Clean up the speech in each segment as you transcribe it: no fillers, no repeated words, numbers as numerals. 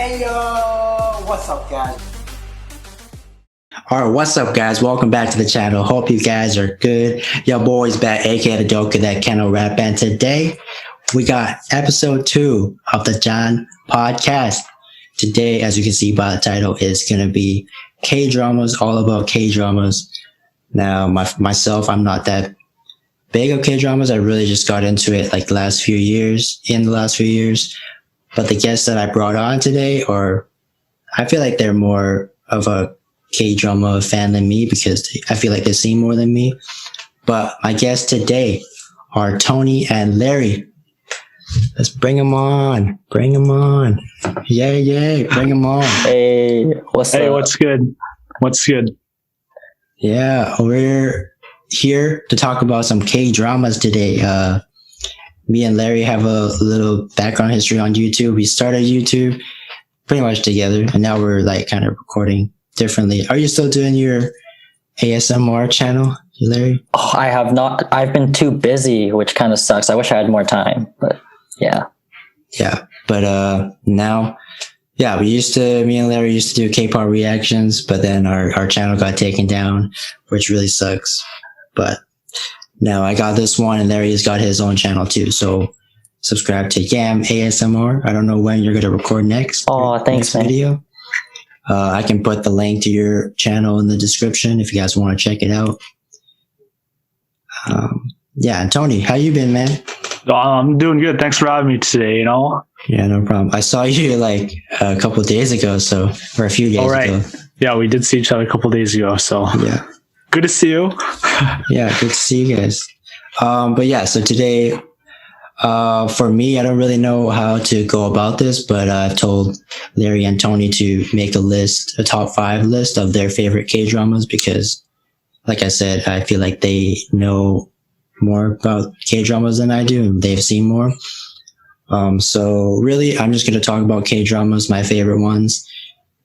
Hey yo, what's up guys? Alright, what's up guys? Welcome back to the channel. Hope you guys are good. Your boy's back, aka the Doka that cannot rap, and today we got episode 2 of the Jjan podcast. Today, as you can see by the title, is gonna be K-dramas, all about K-dramas. Now, myself, I'm not that big of K-dramas. I really just got into it like the last few years. But the guests that I brought on today I feel like they're more of a K-drama fan than me because I feel like they've seen more than me. But my guests today are Tony and Larry. Let's bring them on. Yay, bring them on. Hey, what's up? What's good? Yeah, we're here to talk about some K-dramas today. Me and Larry have a little background history on YouTube. We started YouTube pretty much together, and now we're like kind of recording differently. Are you still doing your ASMR channel, Larry? Oh, I have not. I've been too busy, which kind of sucks. I wish I had more time, but yeah. Yeah, but now, yeah, me and Larry used to do K-pop reactions, but then our channel got taken down, which really sucks. But now I got this one, and Larry's got his own channel too. So subscribe to yamasmr. I don't know when you're going to record next. Oh, thanks, man. Video. I can put the link to your channel in the description if you guys want to check it out. Yeah, and Tony, how you been, man? I'm doing good. Thanks for having me today, Yeah, no problem. I saw you like a couple of days ago, or a few days ago. Yeah, we did see each other a couple of days ago, so yeah. Good to see you. Yeah, good to see you guys. But yeah, so today, for me, I don't really know how to go about this, but I've told Larry and Tony to make a top 5 list of their favorite K-dramas because, like I said, I feel like they know more about K-dramas than I do, and they've seen more. So really, I'm just going to talk about K-dramas, my favorite ones,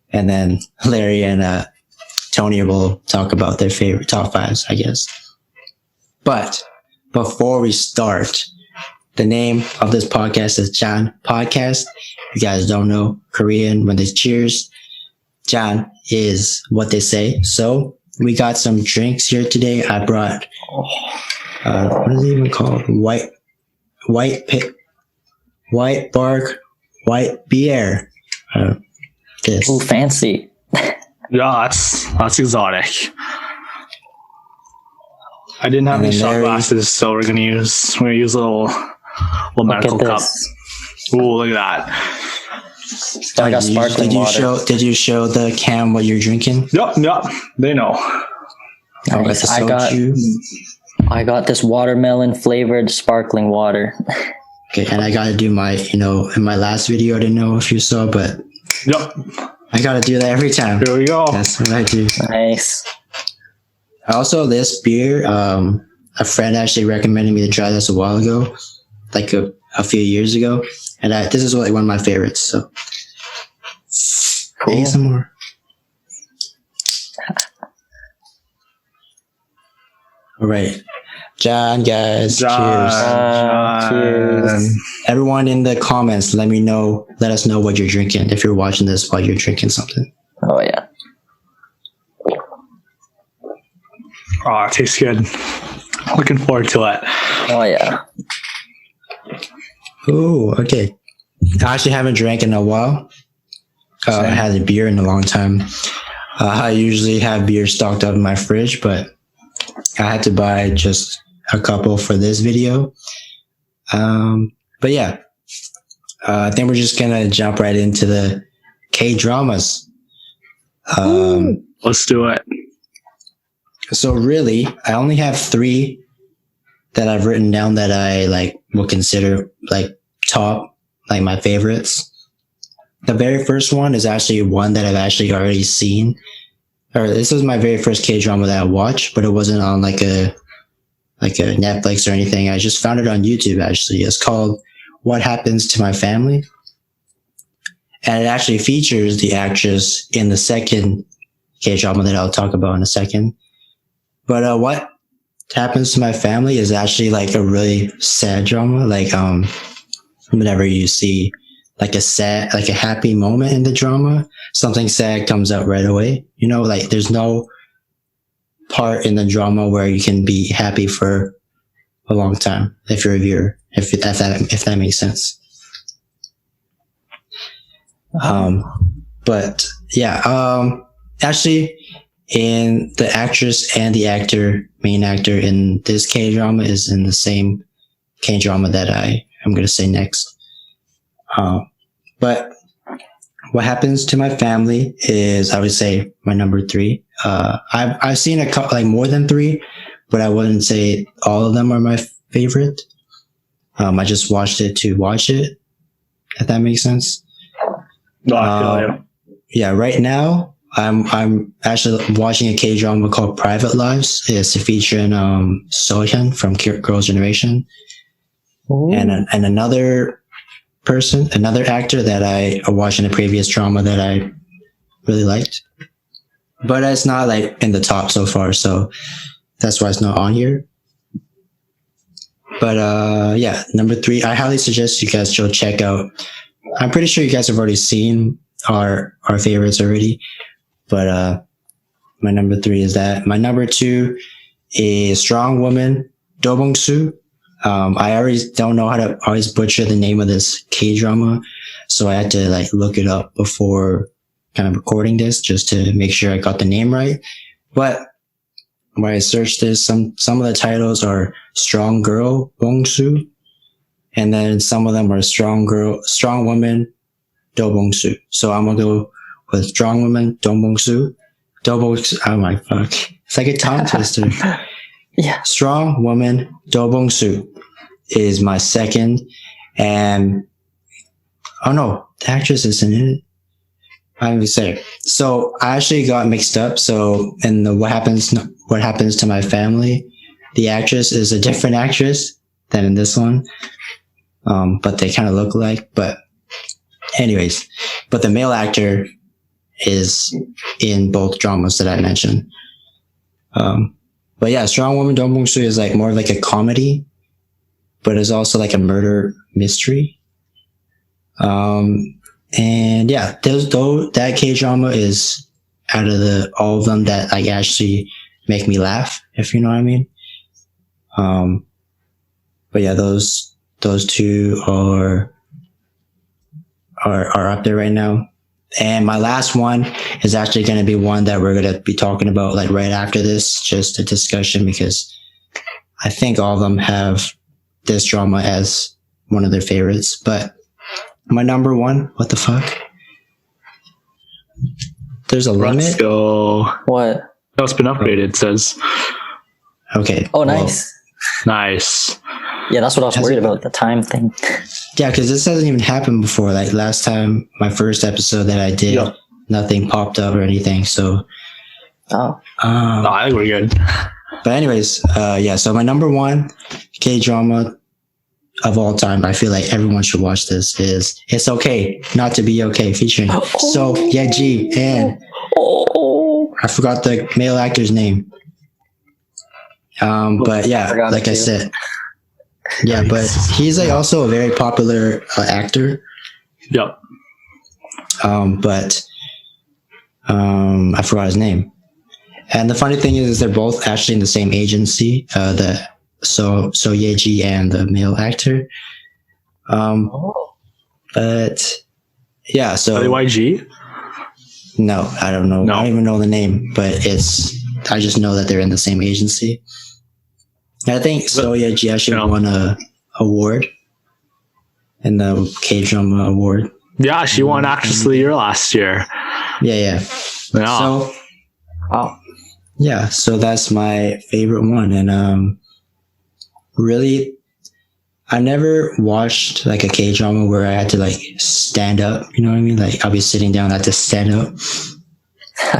and then Larry and Tony will talk about their favorite top 5s, I guess. But before we start, the name of this podcast is Jjan Podcast. If you guys don't know Korean, when they cheers, Jjan is what they say. So we got some drinks here today. I brought, what is it even called? White beer. This. Ooh, fancy. Yeah, that's exotic. I didn't have any shot glasses, so we're gonna use a little medical cup. Ooh, look at that. I got sparkling water. Did you show the cam what you're drinking? Yep, they know. Nice. I got this watermelon flavored sparkling water. Okay, and I gotta do my, in my last video, I didn't know if you saw, but yep, I gotta do that every time. Here we go. That's what I do. Nice. Also, this beer, a friend actually recommended me to try this a while ago, like a few years ago, and this is like one of my favorites. So, Cool. Some more. All right, Jjan, guys. Cheers. Everyone in the comments, let us know what you're drinking if you're watching this while you're drinking something. Oh yeah. Oh, it tastes good. Looking forward to it. Oh yeah. Oh, okay. I actually haven't drank in a while. I had a beer in a long time. I usually have beer stocked up in my fridge, but I had to buy just a couple for this video. But yeah, I think we're just gonna jump right into the K-dramas. Let's do it. So really, I only have 3 that I've written down that I will consider top, my favorites. The very first one is actually one that I've actually already seen. Or this was my very first K-drama that I watched, but it wasn't on like a Netflix or anything. I just found it on YouTube actually. It's called What Happens to My Family. And it actually features the actress in the second K-drama that I'll talk about in a second. But What Happens to My Family is actually a really sad drama. Whenever you see like a happy moment in the drama, something sad comes out right away. You know, like there's no part in the drama where you can be happy for a long time if you're a viewer, if that makes sense. But yeah, actually, in the actress and the main actor in this K-drama is in the same K-drama that I'm going to say next. But what happens to my family is, I would say, my number 3. I've seen a couple, like more than 3, but I wouldn't say all of them are my favorite. I just watched it to watch it, if that makes sense. No, I feel you. Yeah, right now I'm actually watching a K-drama called Private Lives. It's featuring Sohyun from Girls' Generation, and another actor that I watched in a previous drama that I really liked, but it's not like in the top so far, so that's why it's not on here. But yeah, number 3, I highly suggest you guys go check out. I'm pretty sure you guys have already seen our favorites already, but my number 3 is that. My number 2 is Strong Woman, Do Bong-soo. I already don't know how to always butcher the name of this K-drama, so I had to like look it up before kind of recording this just to make sure I got the name right. But when I searched this, some of the titles are Strong Girl Bong-soo, and then some of them are Strong Woman Do Bong-soo. So I'm gonna go with Strong Woman Do Bong-soo. Oh my fuck! It's like a tongue twister. Yeah. Strong Woman Do Bong-soo is my second, and oh no, the actress isn't in it. I'm gonna say. So I actually got mixed up. So in the What Happens to My Family, the actress is a different actress than in this one, but they kind of look alike. But anyways, but the male actor is in both dramas that I mentioned. But yeah, Strong Woman Do Bong-soo is like more of like a comedy, but it's also like a murder mystery. And yeah, that K-drama is out of all of them that like actually make me laugh, if you know what I mean. But yeah, those 2 are up there right now. And my last one is actually going to be one that we're going to be talking about like right after this, just a discussion, because I think all of them have this drama as one of their favorites. But my number 1, what the fuck? There's a limit? Let's go. What? Oh, it's been upgraded, it says. Okay. Oh, nice. Nice. Yeah, that's what I was worried about, the time thing. Yeah, because this hasn't even happened before. Like last time, my first episode that I did, nothing popped up or anything. So, I think we're good. But anyways, yeah. So my number 1 K-drama of all time, I feel like everyone should watch this, is It's Okay Not to Be Okay, featuring So Ye-ji and I forgot the male actor's name. But yeah, like I said. Yeah, but he's like also a very popular actor. Yep. But I forgot his name. And the funny thing is they're both actually in the same agency. So Ye-ji and the male actor. But yeah, so Are they YG? No, I don't know. No. I don't even know the name, but I just know that they're in the same agency. I think So Ye-ji actually won a award in the K-drama award. Yeah, she won Actress of the Year last year. Yeah. So, yeah, so that's my favorite one. And really, I never watched like a K-drama where I had to like stand up. You know what I mean? Like I'll be sitting down, I had to stand up.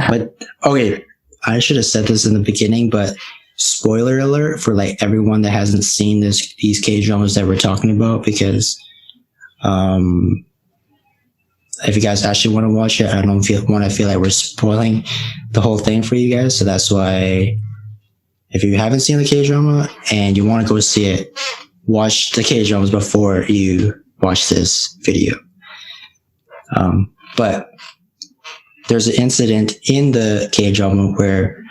But okay, I should have said this in the beginning, but spoiler alert for like everyone that hasn't seen these K-dramas that we're talking about, because if you guys actually want to watch it, I don't want to feel like we're spoiling the whole thing for you guys. So that's why, if you haven't seen the K-drama and you want to go see it, watch the K-dramas before you watch this video. But there's an incident in the K-drama where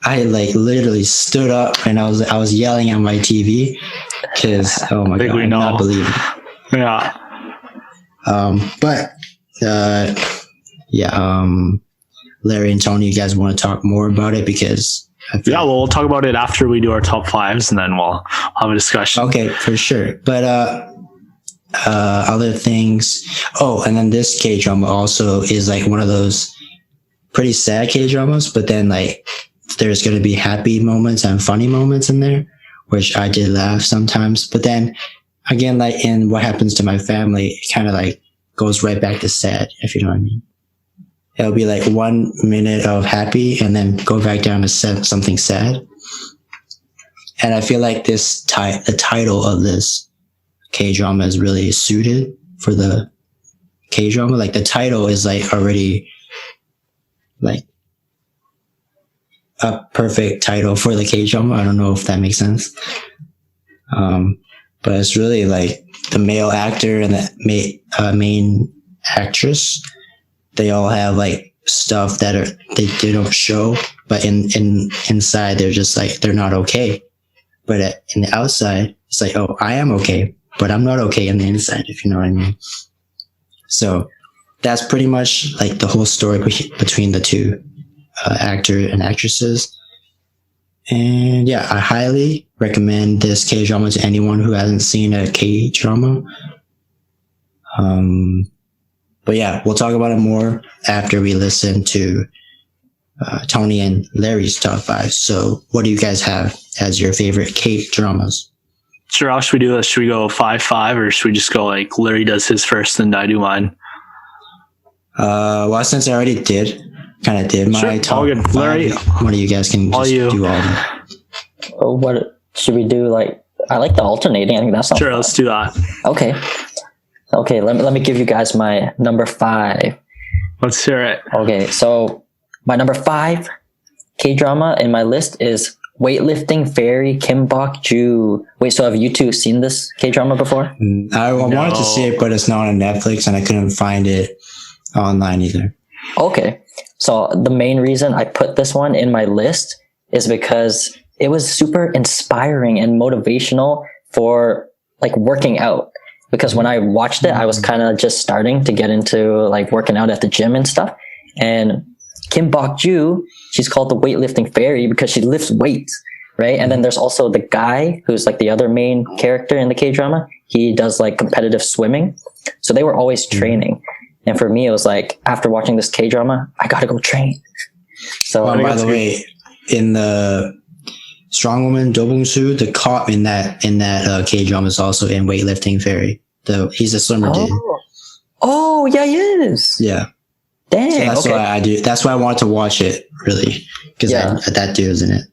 I like literally stood up and I was yelling at my TV because oh my god, I cannot believe it. Yeah. Larry and Tony, you guys want to talk more about it because we'll talk about it after we do our top fives, and then we'll have a discussion. Okay, for sure. But other things. Oh, and then this K-drama also is like one of those pretty sad K-dramas, but then like there's going to be happy moments and funny moments in there, which I did laugh sometimes. But then again, like in What Happens to My Family, it kind of like goes right back to sad, if you know what I mean. It'll be like 1 minute of happy and then go back down to something sad. And I feel like the title of this K-drama is really suited for the K-drama. Like the title is like already like a perfect title for the K-drama. I don't know if that makes sense. But it's really like the male actor and the main actress. They all have like stuff that they don't show, but inside they're just like, they're not okay. But in the outside, it's like, oh, I am okay, but I'm not okay in the inside, if you know what I mean. So that's pretty much like the whole story between the two actor and actresses. And yeah, I highly recommend this K-drama to anyone who hasn't seen a K-drama. But yeah, we'll talk about it more after we listen to Tony and Larry's top 5. So what do you guys have as your favorite K-dramas? Sure, how should we do this? Should we go 5-5 or should we just go like Larry does his first and I do mine? Well, since I already kind of did my top 5, Larry, one of you guys can just do all of them. What should we do? Like, I like the alternating. I think that's sure. Let's do that. Okay. Let me give you guys my number 5. Let's hear it. Okay, so my number 5 K-drama in my list is Weightlifting Fairy Kim Bok-joo. Wait, so have you two seen this K-drama before? I wanted to see it, but it's not on Netflix, and I couldn't find it online either. Okay, so the main reason I put this one in my list is because it was super inspiring and motivational for like working out. Because when I watched it, I was kind of just starting to get into like working out at the gym and stuff. And Kim Bok-joo, she's called the weightlifting fairy because she lifts weights, right? And then there's also the guy who's like the other main character in the K-drama. He does like competitive swimming. So they were always training. And for me, it was like, after watching this K-drama, I gotta go train. So by the way, in the Strong Woman Do Bong-soo, the cop in that K-drama is also in Weightlifting Fairy. He's a swimmer dude. Oh, yeah, he is. Yeah. Dang. So that's why I do. That's why I wanted to watch it, really, because that dude is in it.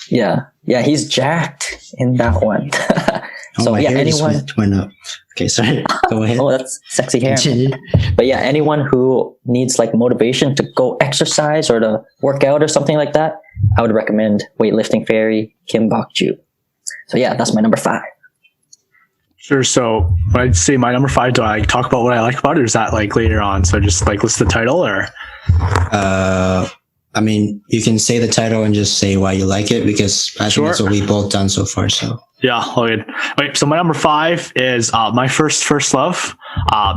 Yeah, he's jacked in that one. So my hair anyone just went up. Okay, sorry. Go ahead. Oh, that's sexy hair. Continue. But yeah, anyone who needs like motivation to go exercise or to work out or something like that, I would recommend Weightlifting Fairy Kim Bok-joo. So yeah, that's my number 5. Sure. So I'd say my number 5, do I talk about what I like about it, or is that like later on? So just like list the title, or? I mean, you can say the title and just say why you like it, because I think that's what we've both done so far. So yeah, all good. Okay, so my number 5 is my first love,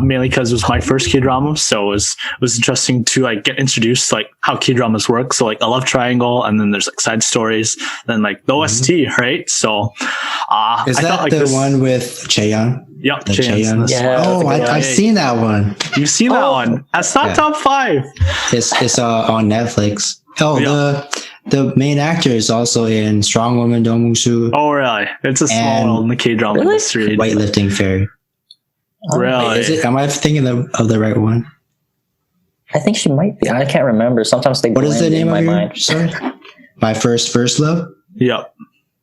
mainly because it was my first K-drama, so it was interesting to like get introduced to like how K-dramas work. So like a love triangle, and then there's like side stories, then like the OST, right? So is that like the one with Jjan? Yep, Jjan. Yeah. Oh, I've seen that one. You've seen that one? That's not top 5. It's on Netflix. Oh, yeah. The main actor is also in Strong Woman Do Bong-soo. Oh, really? It's a small world in the K-drama industry. Weightlifting Fairy. Really? Wait, is it? Am I thinking of the right one? I think she might be. I can't remember. Sometimes they blend in my mind. Sorry? My first love? Yep.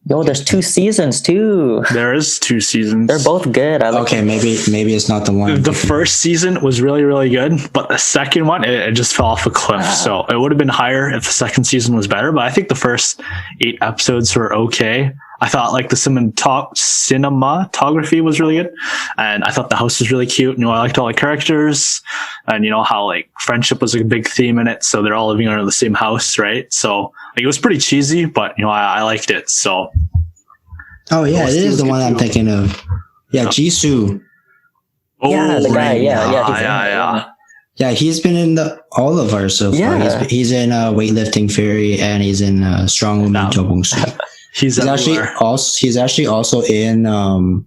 Yo, there's 2 seasons too. There is 2 seasons. They're both good. Maybe it's not the one. The first season was really, really good, but the second one, it just fell off a cliff. So it would have been higher if the second season was better, but I think the first 8 episodes were okay. I thought like the cinematography was really good, and I thought the house was really cute. I liked all the characters, and how like friendship was a big theme in it. So they're all living under the same house, right? So like it was pretty cheesy, but I liked it. So oh yeah, it is the one I'm thinking of. Yeah, Jisoo. Oh, yeah, the guy. Yeah, yeah. Yeah, he's been in all of ours so far. Yeah. He's in Weightlifting Fairy, and he's in Strong Woman Jobongsu. He's actually also in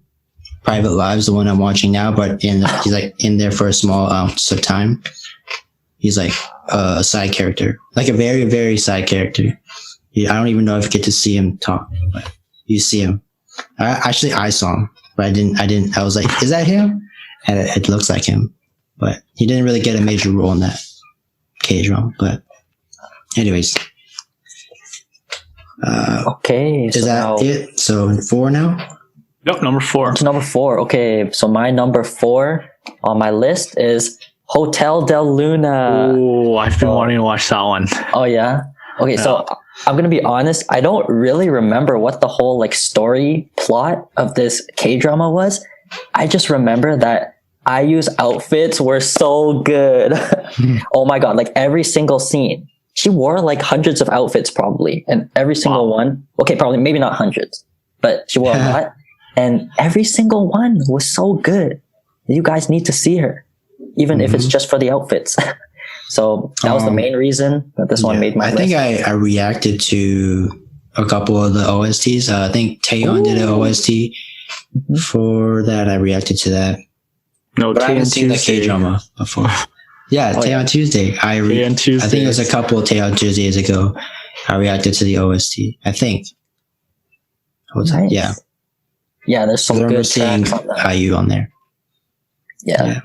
Private Lives, the one I'm watching now. But he's like in there for a small ounce of time. He's like a side character, like a very very side character. I don't even know if you get to see him talk, but you see him. I saw him, but I didn't. I was like, is that him? And it looks like him. But he didn't really get a major role in that K-drama. But anyways. Okay. Is that it? So 4 now? Yep, number 4. It's number 4. Okay, so my number 4 on my list is Hotel del Luna. Oh, I've been wanting to watch that one. Oh, yeah? Okay, so I'm going to be honest. I don't really remember what the whole like story plot of this K-drama was. I just remember that IU's outfits were so good. Oh my god, like every single scene. She wore like hundreds of outfits probably, and every single one, okay, probably maybe not hundreds, but she wore a lot, and every single one was so good. You guys need to see her, even if it's just for the outfits. So that was the main reason that this one made my list. I think I reacted to a couple of the OSTs. I think Taeyeon did an OST for that. I reacted to that. No, but I haven't seen the K-drama before. Yeah, Taeyeon Tuesday. I think it was a couple of Taeyeon Tuesdays ago. I reacted to the OST. I think. Nice. Yeah. Yeah, there's some good tracks on that. IU on there. Yeah.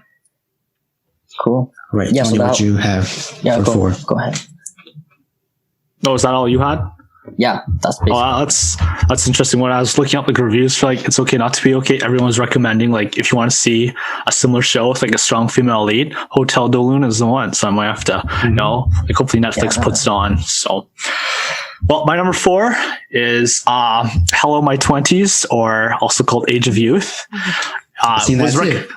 Cool. Right. Yeah, Tony, what you have for 4? Go ahead. Oh, is that all you had? Yeah, that's basically. Oh, that's interesting. When I was looking up like reviews for like It's Okay Not to Be Okay, everyone's recommending like if you want to see a similar show with like a strong female lead, Hotel del Luna is the one. So I might have to, like hopefully Netflix puts it on. So, well, my number 4 is Hello My 20s, or also called Age of Youth. I've seen that too.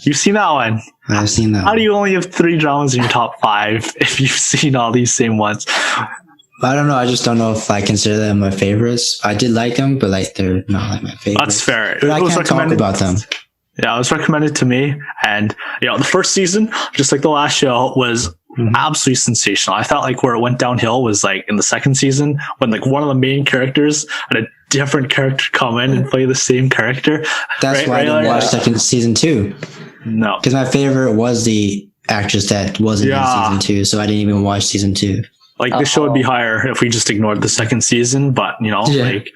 You've seen that one? I've seen that. How do you only have 3 dramas in your top 5 if you've seen all these same ones? I don't know. I just don't know if I consider them my favorites. I did like them, but like they're not like my favorites. That's fair. But I can't talk about them. Yeah, it was recommended to me, and the first season, just like the last show, was absolutely sensational. I thought like where it went downhill was like in the second season when like one of the main characters had a different character come in and play the same character. That's why I didn't watch season 2. No, because my favorite was the actress that wasn't in season 2, so I didn't even watch season 2. Like the show would be higher if we just ignored the second season, but like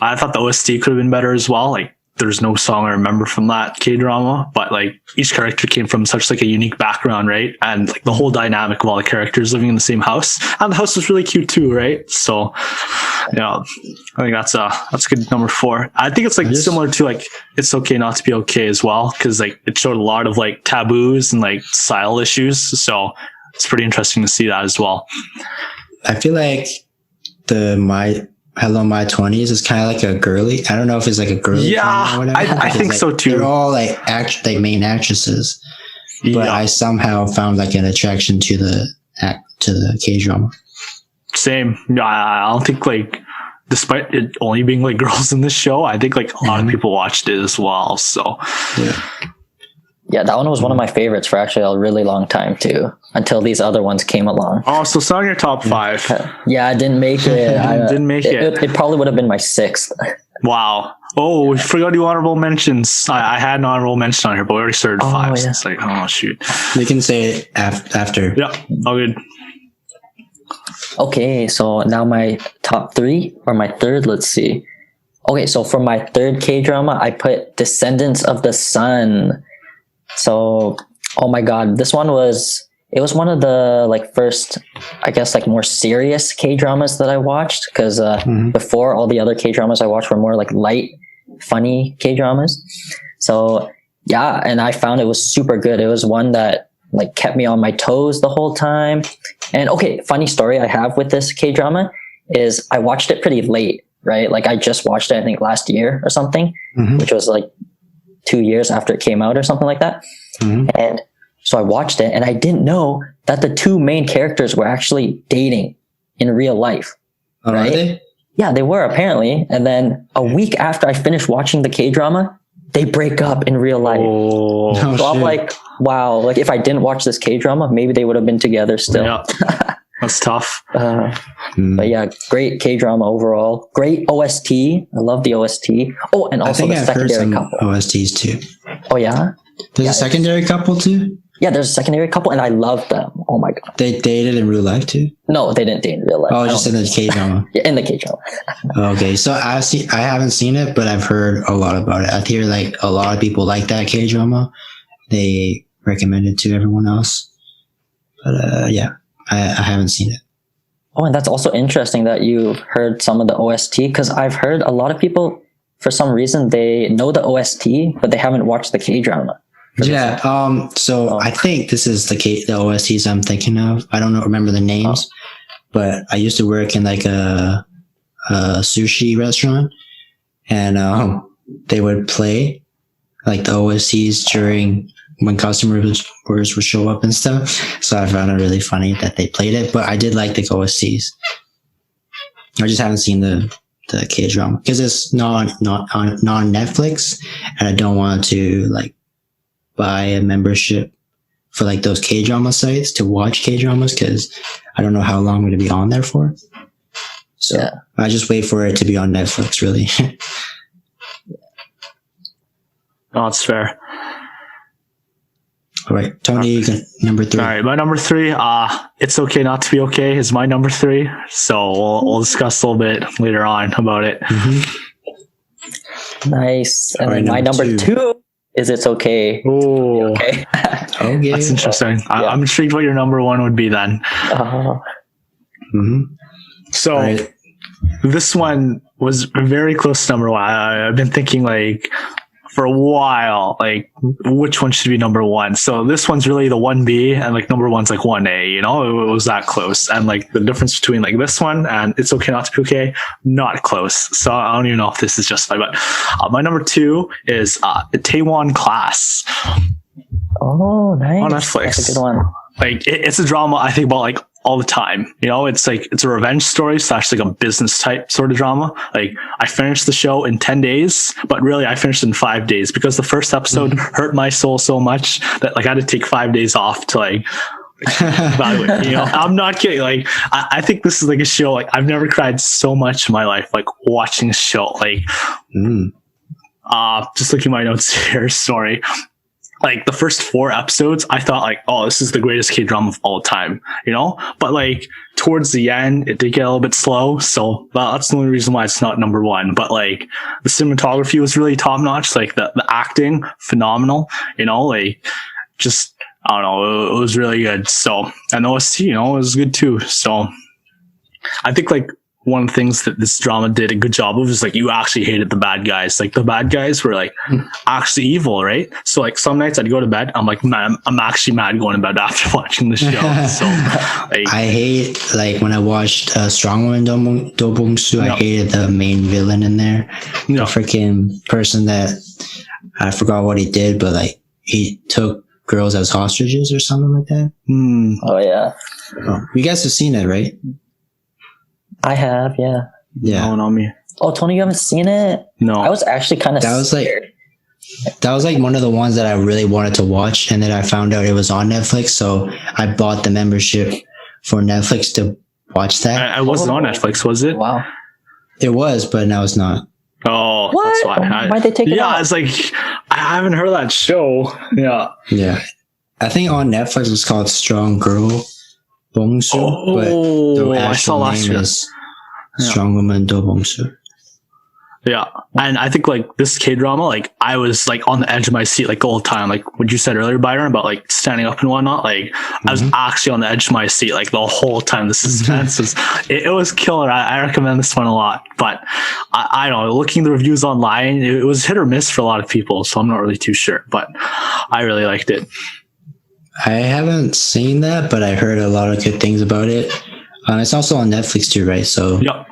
I thought the OST could have been better as well. Like there's no song I remember from that K-drama, but like each character came from such like a unique background, right? And like the whole dynamic of all the characters living in the same house, and the house was really cute too, right? So I think that's a good number 4. I think it's like similar to like It's Okay Not to Be Okay as well, because like it showed a lot of like taboos and like style issues. So it's pretty interesting to see that as well. I feel like Hello My 20s is kind of like a girly. I don't know if it's like a girly. Yeah, or whatever, I think like, so too. They're all like main actresses, but I somehow found like an attraction to the K-drama. Same. I don't think like, despite it only being like girls in this show, I think like a lot of people watched it as well. So yeah, that one was one of my favorites for actually a really long time too, until these other ones came along. Oh, so it's not in your top 5. Yeah, I didn't make it. Didn't make it. It probably would have been my 6th. Wow. Oh, we forgot to do honorable mentions. I had an honorable mention on here, but we already started 5. Yeah. So it's like, oh shoot. You can say it after. Yeah, all good. Okay, so now my top 3 or my 3rd, let's see. Okay, so for my 3rd K-drama, I put Descendants of the Sun. So, oh my god, this one was one of the like first, I guess, like more serious K-dramas that I watched, because before all the other K-dramas I watched were more like light, funny K-dramas. So yeah, and I found it was super good. It was one that like kept me on my toes the whole time. And okay, funny story I have with this K-drama is I watched it pretty late, right? Like I just watched it, I think last year or something, Mhm. which was like 2 years after it came out or something like that. Mhm. And so I watched it and I didn't know that the two main characters were actually dating in real life. Oh, Right? are they? Yeah, they were apparently. And then a week after I finished watching the K-drama, they break up in real life. Oh, Oh, So I'm shit. like, wow, like if I didn't watch this K-drama, maybe they would have been together still. yeah, that's tough. Mm. But yeah, great K-drama overall. Great OST. I love the OST. Oh, and I also think the I've heard secondary some couple. OSTs too. Oh yeah? There's Yeah, a secondary couple too? Yeah, there's a secondary couple and I love them. Oh my god. They dated in real life too? No, they didn't date in real life. Oh, I just don't in the think so. K-drama. Yeah, in the K-drama. Okay, so I haven't seen it, but I've heard a lot about it. I hear like a lot of people like that K-drama. They recommend it to everyone else. But yeah, I haven't seen it. Oh, and that's also interesting that you heard some of the OST because I've heard a lot of people, for some reason, they know the OST, but they haven't watched the K-drama. Yeah. So I think this is the OSTs I'm thinking of. I don't remember the names, but I used to work in like a sushi restaurant, and they would play like the OSTs during when customers would show up and stuff. So I found it really funny that they played it, but I did like the OSTs. I just haven't seen the K-drama because it's not on Netflix, and I don't want to like buy a membership for like those K-drama sites to watch K-dramas because I don't know how long I'm going to be on there for. So Yeah. I just wait for it to be on Netflix, really. No, that's fair. All right, Tony, you can number 3. All right, my number 3, It's Okay Not to Be Okay is my number 3. So we'll discuss a little bit later on about it. Mm-hmm. Nice. And All right, then my number number 2 is It's Okay. Oh, Okay. Okay. that's interesting. Yeah. I'm intrigued what your number 1 would be then. Mm-hmm. So All right. this one was very close to number 1. I've been thinking like for a while, like which one should be number 1. So this one's really the 1B and like number 1's like 1A, you know, it was that close. And like the difference between like this one and It's Okay Not to Be Okay, not close. So I don't even know if this is justified, but my number 2 is Itaewon Class. Oh, nice. On Netflix. That's a good one. Like it's a drama I think about like all the time, you know. It's like it's a revenge story / like a business type sort of drama. Like I finished the show in 10 days, but really I finished in 5 days because the first episode hurt my soul so much that like I had to take 5 days off to like evaluate. You know, I'm not kidding. Like I think this is like a show like I've never cried so much in my life like watching a show. Like just looking at my notes here, sorry. Like the first 4 episodes, I thought like, oh, this is the greatest K-drama of all time, you know? But like towards the end, it did get a little bit slow. So that's the only reason why it's not number 1. But like the cinematography was really top notch. Like the acting, phenomenal, you know, like just, I don't know, it was really good. So, and the OST, you know, it was good too. So I think like one of the things that this drama did a good job of is like you actually hated the bad guys. Like the bad guys were like actually evil, right? So like some nights I'd go to bed, I'm like, man, I'm actually mad going to bed after watching the show. So like, I hate like when I watched Strong Woman Do Bong-soo, I hated the main villain in there. The freaking person that I forgot what he did, but like he took girls as hostages or something like that. Oh, yeah. Oh, you guys have seen it, right? I have, yeah. Yeah. no one on me. Oh, Tony, you haven't seen it? No. I was actually kind of That was like scared. that was like one of the ones that I really wanted to watch, and then I found out it was on Netflix, so I bought the membership for Netflix to watch that. I wasn't on Netflix, was it? Wow. It was, but now it's not. Oh, What? that's why. Why'd they take it Yeah, off? it's like I haven't heard of that show. Yeah. Yeah, I think on Netflix it's called Strong Girl Bong-soo, but the I saw actual last name year. is Strong Woman Do Bong-soo. Yeah. And I think like this K-drama, like I was like on the edge of my seat like the whole time. Like what you said earlier, Byron, about like standing up and whatnot. Like I was actually on the edge of my seat like the whole time. The suspense was, it was killer. I recommend this one a lot. But I don't know, looking at the reviews online, it was hit or miss for a lot of people. So I'm not really too sure. But I really liked it. I haven't seen that, but I heard a lot of good things about it. It's also on Netflix too, right? So Yep.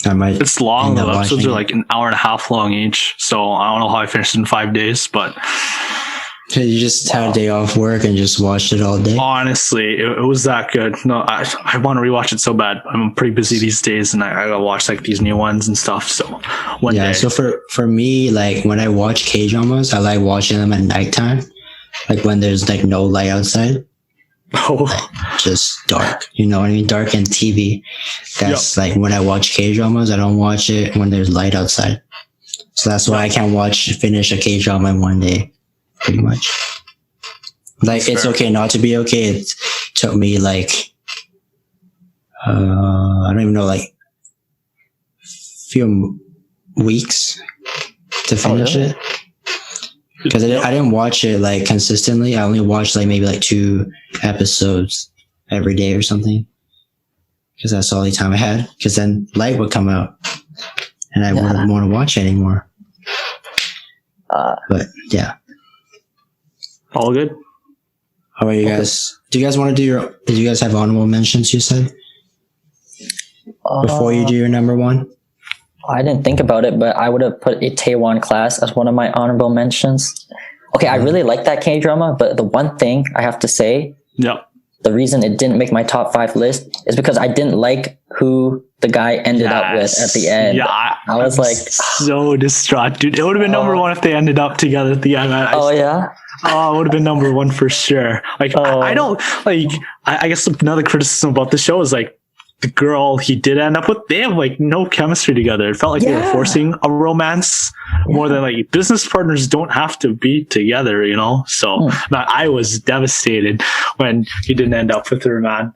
I might. It's long end though. up Episodes watching are it. like an hour and a half long each. So I don't know how I finished in 5 days, but You just had a day off work and just watched it all day. honestly, it was that good. No, I want to rewatch it so bad. I'm pretty busy these days, and I gotta watch like these new ones and stuff. So one Yeah. day. So for me, like when I watch K dramas, I like watching them at nighttime, like when there's like no light outside, Oh, just dark. You know what I mean? Dark and TV. That's like when I watch K dramas. I don't watch it when there's light outside. So that's why I can't finish a K drama in one day. Pretty much. Like That's it's fair. okay not to be okay. It took me like I don't even know, like few weeks to finish really? it, because I didn't watch it like consistently. I only watched like maybe like 2 episodes every day or something, because that's all the time I had, because then light would come out and I wouldn't want to watch it anymore. But yeah. all good. How about you guys? Do you guys want to did you guys have honorable mentions, you said? Before you do your number one? I didn't think about it, but I would have put Itaewon Class as one of my honorable mentions. Okay, I really like that K-drama, but the one thing I have to say, Yep. the reason it didn't make my top 5 list is because I didn't like who the guy ended up with at the end. Yeah, I was I'm like, so distraught, dude. It would have been number one if they ended up together at the end. oh yeah? Oh, it would have been number one for sure. Like, I don't like. I guess another criticism about the show is like the girl he did end up with. They have like no chemistry together. It felt like they were forcing a romance more than like business partners don't have to be together, you know. So I was devastated when he didn't end up with her, man.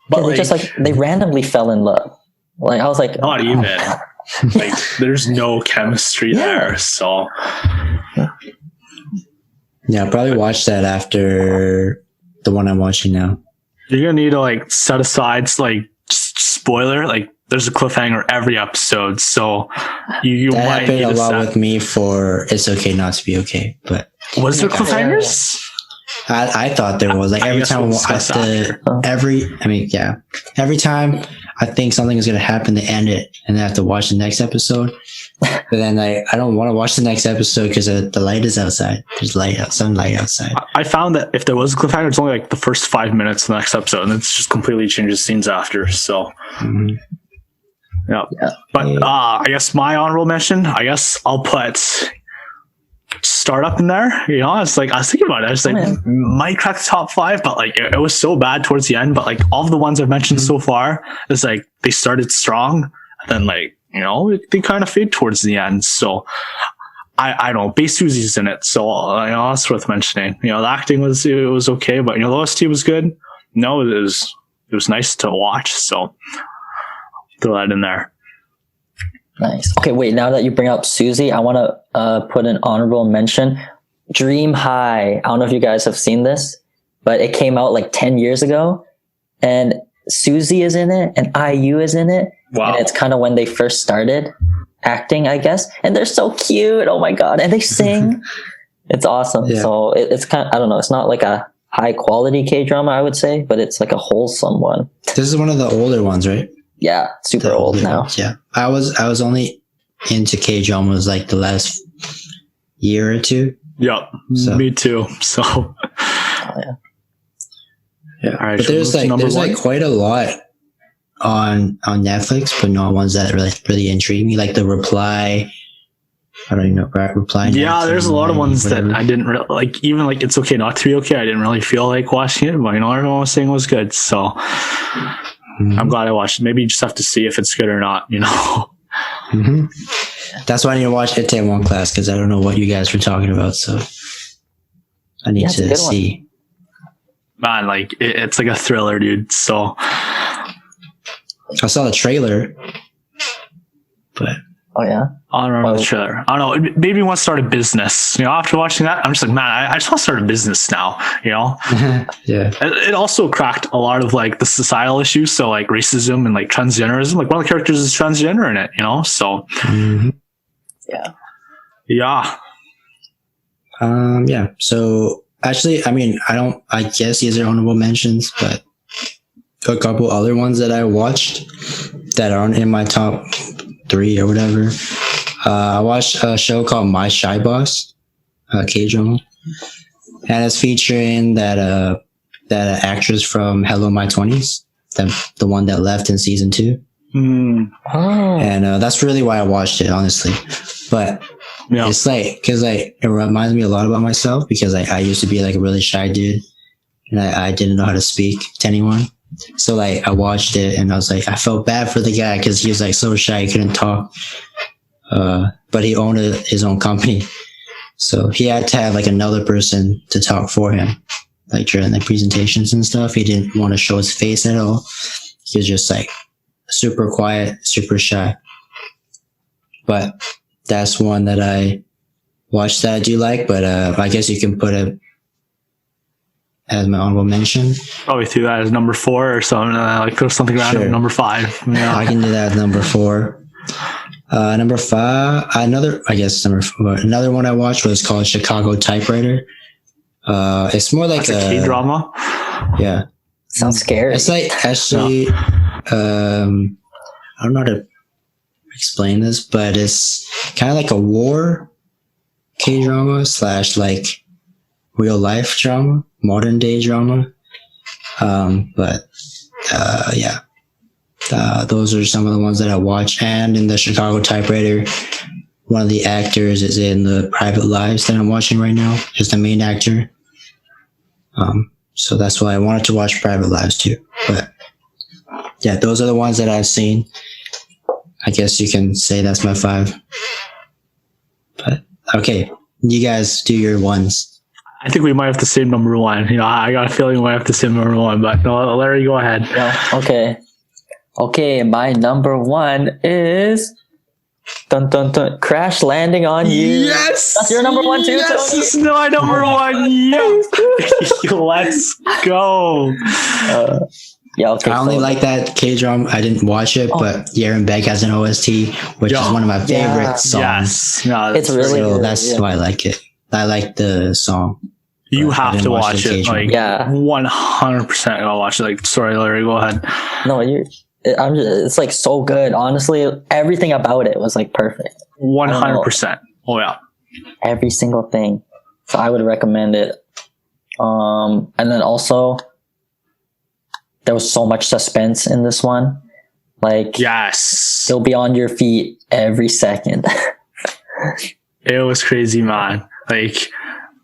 But They just like they randomly fell in love. Like I was like, not even. Like, there's no chemistry there. So Yeah, I'll probably watch that after the one I'm watching now. you're gonna need to like set aside like spoiler. Like there's a cliffhanger every episode, so you That might happened need a to lot set. with me for It's Okay Not to Be Okay, but Was there cliffhangers? I thought there was, like, every guess time we'll discuss after. every time I think something is going to happen, they end it and I have to watch the next episode. But then I don't want to watch the next episode because the light is outside. There's sunlight outside. I found that if there was a cliffhanger, it's only like the first 5 minutes of the next episode, and it's just completely changes scenes after. So, yeah. But I guess my honorable mention, I guess I'll put Startup in there. You know, it's like I was thinking about it. I was like, might crack the top 5, but like it was so bad towards the end. But like all of the ones I've mentioned so far, it's like they started strong, and then like, you know, they kind of fade towards the end. So I don't know. Bae Susie's in it, so you know that's worth mentioning. You know, the acting was okay, but you know the OST was good. No, it was nice to watch. So throw that in there. nice. Okay, wait. Now that you bring up Susie, I want to put an honorable mention. Dream High. I don't know if you guys have seen this, but it came out like 10 years ago, and Susie is in it, and IU is in it. Wow. And it's kind of when they first started acting, I guess. And they're so cute. Oh my God. And they sing. It's awesome. Yeah. So it's kind of, I don't know. It's not like a high quality K-drama, I would say, but it's like a wholesome one. This is one of the older ones, right? Yeah. Super The old older now. ones, yeah. I was only into K-dramas like the last year or two. Yep. So- Me too. So Oh, yeah. Yeah. All right, But should we there's move to number there's one? like quite a lot on Netflix, but not ones that really intrigue me, like The Reply. I don't even know. Reply. yeah, there's a lot of ones that whatever. I didn't really like. Even like It's Okay Not to Be Okay, I didn't really feel like watching it, but you know everyone was saying it was good, so I'm glad I watched it. Maybe you just have to see if it's good or not, you know. Mm-hmm. That's why I need to watch Itaewon Class, because I don't know what you guys were talking about, so I need Yeah, it's a to good one. see. Man, like it's like a thriller, dude. So I saw the trailer, but Oh, yeah. I don't remember Oh. the trailer. I don't know. It made me want to start a business. You know, after watching that, I'm just like, man, I just want to start a business now. You know, yeah. it also cracked a lot of like the societal issues. So like racism and like transgenderism. Like one of the characters is transgender in it. You know, so Mhm. Yeah. yeah. Yeah. So actually, I mean, I guess these are honorable mentions, but a couple other ones that I watched that aren't in my top 3 or whatever. I watched a show called My Shy Boss, K-drama, and it's featuring that actress from Hello My 20s, the one that left in season 2. And that's really why I watched it, honestly. But it's like, because it reminds me a lot about myself, because I used to be like a really shy dude, and I didn't know how to speak to anyone. So like I watched it and I was like, I felt bad for the guy because he was like so shy, he couldn't talk. But he owned his own company, so he had to have like another person to talk for him, like during the presentations and stuff. He didn't want to show his face at all. He was just like super quiet, super shy. But that's one that I watched that I do like, but I guess you can put it as my honorable mention. Probably threw that as number 4 or something. Like throw something random number 5. Yeah. I can do that as number 4. Number 5, another one I watched was called Chicago Typewriter. It's more like a K-drama. Yeah. Sounds scary. It's like actually, I don't know how to explain this, but it's kind of like a war K-drama / like real life drama, modern day drama. Those are some of the ones that I watch. And in the Chicago Typewriter, one of the actors is in the Private Lives that I'm watching right now, is the main actor. So that's why I wanted to watch Private Lives too. But yeah, those are the ones that I've seen. I guess you can say that's my 5. But okay, you guys do your ones. I think we might have the same number 1. You know, I got a feeling we might have the same number 1, but no, Larry, go ahead. Yeah, okay, my number 1 is Crash Landing on You. Yes! That's your number 1 too, yes! Tony? This is my number 1. Yes! Let's go. I only like that K-drama. I didn't watch it, but Yaren Beck has an OST, which is one of my favorite songs. Yes. No, it's really good. That's why I like it. I like the song. You have to watch it. Like, 100% gotta watch it. Like, sorry, Larry, go ahead. No, it's like so good. Honestly, everything about it was like perfect. 100%. Oh yeah. Every single thing. So I would recommend it. And then also, there was so much suspense in this one. Like, yes, you'll be on your feet every second. It was crazy, man. Like,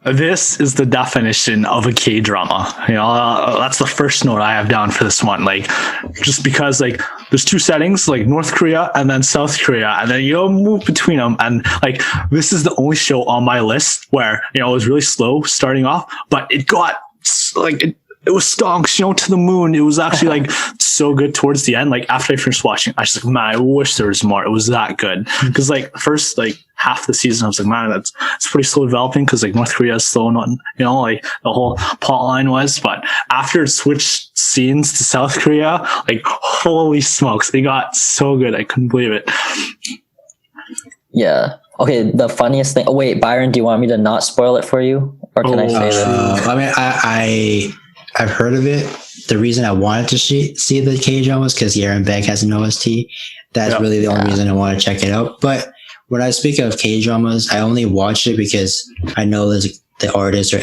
this is the definition of a K-drama. You know, that's the first note I have down for this one. Like, just because, like, there's 2 settings, like North Korea and then South Korea, and then you move between them. And like, this is the only show on my list where, you know, it was really slow starting off, but it got like it was stonks, you know, to the moon. It was actually like so good towards the end. Like after I finished watching, I was like, man, I wish there was more. It was that good. Because like first like half the season, I was like, man, it's pretty slow developing because like North Korea is slow on, you know, like the whole plot line was. But after it switched scenes to South Korea, like holy smokes, it got so good. I couldn't believe it. Yeah. Okay, the funniest thing. Oh wait, Byron, do you want me to not spoil it for you, or can I say that? I mean, I've heard of it. The reason I wanted to see the K-drama was because Yaren Beck has an OST. That's really the only reason I want to check it out. But when I speak of K-dramas, I only watch it because I know there's the artist or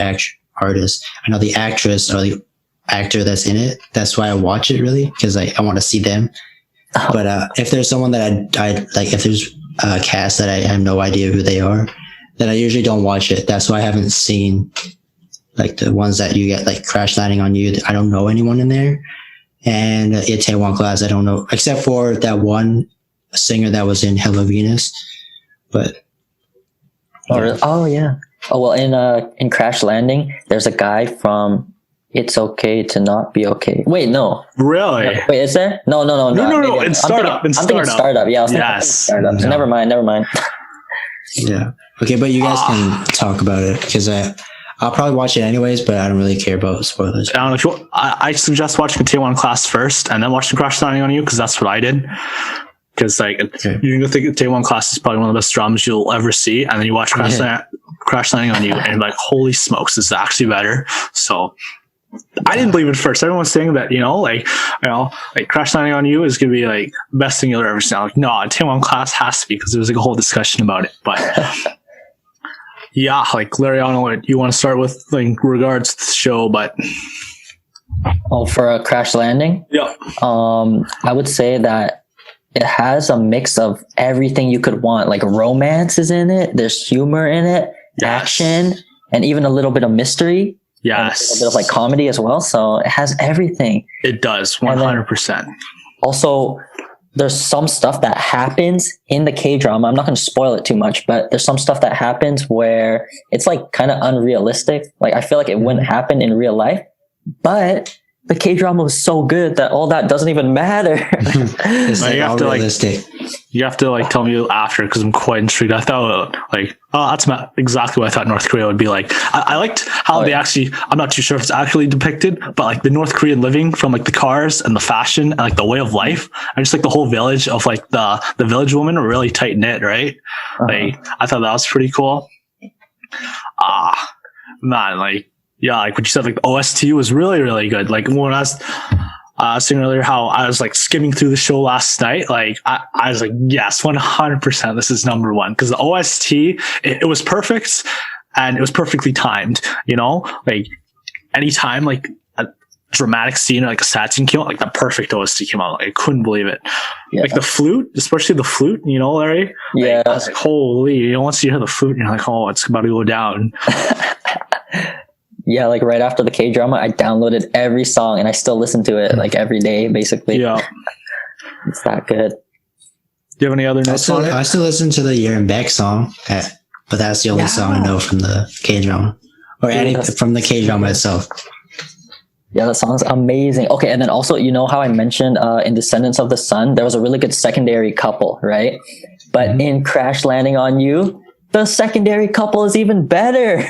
artist. I know the actress or the actor that's in it. That's why I watch it really, because I want to see them. But if there's someone that I like, if there's a cast that I have no idea who they are, then I usually don't watch it. That's why I haven't seen like the ones that you get like Crash Landing on You. I don't know anyone in there. And Itaewon Class, I don't know, except for that one singer that was in Hello Venus. But oh yeah. Oh well, in Crash Landing, there's a guy from It's Okay to Not Be Okay. Wait, no. Really? No, wait, is there? No. No. It's Startup. I'm thinking Startup. Yeah, I was thinking Startup. No. Never mind. Yeah. Okay, but you guys can talk about it because I'll probably watch it anyways, but I don't really care about spoilers. I don't know if you. I suggest watching Itaewon Class first, and then watching Crash Landing on You, because that's what I did. Because like you're gonna think Itaewon Class is probably one of the best dramas you'll ever see, and then you watch Crash Landing on You, and you're like, holy smokes, this is actually better. So I didn't believe it first. Everyone was saying that, like Crash Landing on You is gonna be like the best thing you'll ever see. I'm like, no, Itaewon Class has to be, because there was like a whole discussion about it. But yeah, like Larry, I don't know what you want to start with, like in regards to the show, but For a Crash Landing, yeah, I would say that it has a mix of everything you could want. Like romance is in it, there's humor in it, action, and even a little bit of mystery. Yes, a little bit of like comedy as well. So it has everything. It does, 100%. Also, there's some stuff that happens in the K-drama. I'm not going to spoil it too much, but there's some stuff that happens where it's like kind of unrealistic. Like I feel like it wouldn't happen in real life, but the K-drama was so good that all that doesn't even matter. It's like all realistic. You have to like tell me after, because I'm quite intrigued. I thought that's exactly what I thought North Korea would be like. I liked how they actually, I'm not too sure if it's actually depicted, but like the North Korean living, from like the cars and the fashion and like the way of life, and just like the whole village of like the village women are really tight knit, right? Like I thought that was pretty cool. Man, like, yeah, like what you said, like the OST was really, really good. Like when I was saying earlier how I was like skimming through the show last night, like I was like, yes, 100%, this is number one. Because the OST, it was perfect, and it was perfectly timed, like anytime like a dramatic scene or like a sad scene came out, like the perfect OST came out. Like, I couldn't believe it. Yeah. Like the flute, especially the flute, Larry? Yeah. Like, I was like, holy, once you hear the flute, you're like, oh, it's about to go down. Yeah, like right after the K-drama, I downloaded every song and I still listen to it like every day, basically. Yeah. It's that good. Do you have any other notes on it? I still listen to the Year and Beck song, but that's the only song I know from the K-drama. Or from the K-drama itself. Yeah, that song's amazing. Okay, and then also, how I mentioned in Descendants of the Sun, there was a really good secondary couple, right? But in Crash Landing on You, the secondary couple is even better.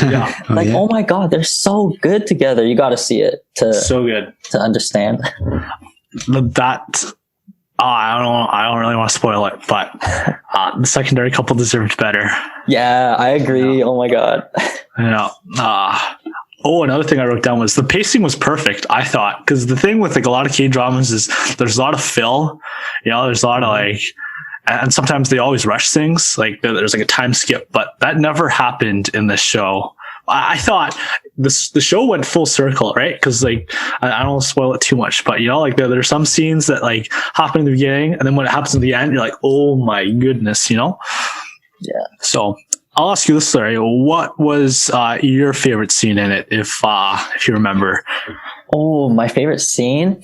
Yeah. Oh my God, they're so good together. You got to see it so good to understand. That I don't really want to spoil it, but the secondary couple deserved better. Yeah, I agree. Yeah. Oh my God. Yeah. Another thing I wrote down was the pacing was perfect, I thought, because the thing with like a lot of K-dramas is there's a lot of fill. There's a lot of like. And sometimes they always rush things, like there's like a time skip, but that never happened in this show. I thought the show went full circle, right? Because like I don't want to spoil it too much, but like there are some scenes that like happen in the beginning, and then when it happens in the end, you're like, oh my goodness, Yeah. So I'll ask you this, Larry. What was your favorite scene in it, if you remember? Oh, my favorite scene.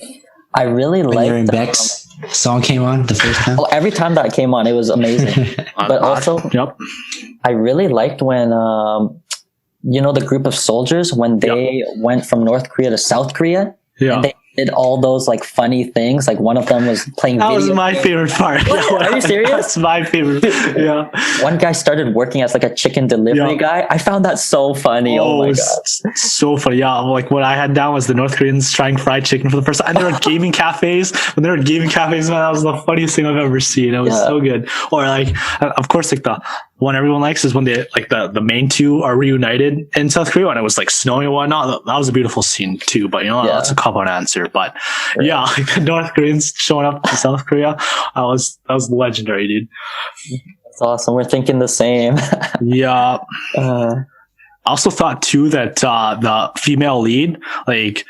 I really liked Beck's song came on the first time. Every time that came on, it was amazing. But also, I really liked when the group of soldiers, when they went from North Korea to South Korea, and they did all those like funny things. Like one of them was playing that video was my favorite part. Are you serious? That's my favorite. Yeah. One guy started working as like a chicken delivery guy. I found that so funny. Oh my God. So funny. Yeah. Like what I had down was the North Koreans trying fried chicken for the first time. And they were at gaming cafes. When they were at gaming cafes, man, that was the funniest thing I've ever seen. It was so good. Or like, of course, like the one everyone likes is when they like the main two are reunited in South Korea and it was like snowing and whatnot. That was a beautiful scene too. But that's a cop-out answer. But like the North Koreans showing up to South Korea, that was legendary, dude. That's awesome. We're thinking the same. Yeah. I also thought too that the female lead, like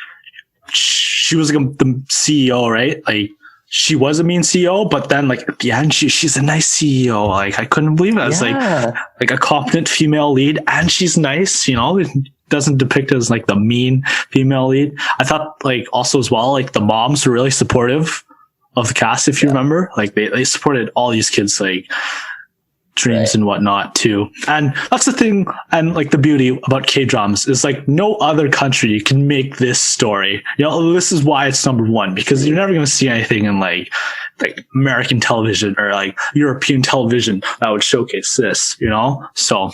she was like the CEO, right? Like she was a mean CEO, but then like at the end, she's a nice CEO. Like I couldn't believe it. It's like a competent female lead, and she's nice. It doesn't depict it as like the mean female lead. I thought like also as well, like the moms were really supportive of the cast. If you remember, like they supported all these kids like dreams and whatnot too. And that's the thing, and like the beauty about K-dramas is like no other country can make this story. This is why it's number one, because you're never going to see anything in like American television or like European television that would showcase this, So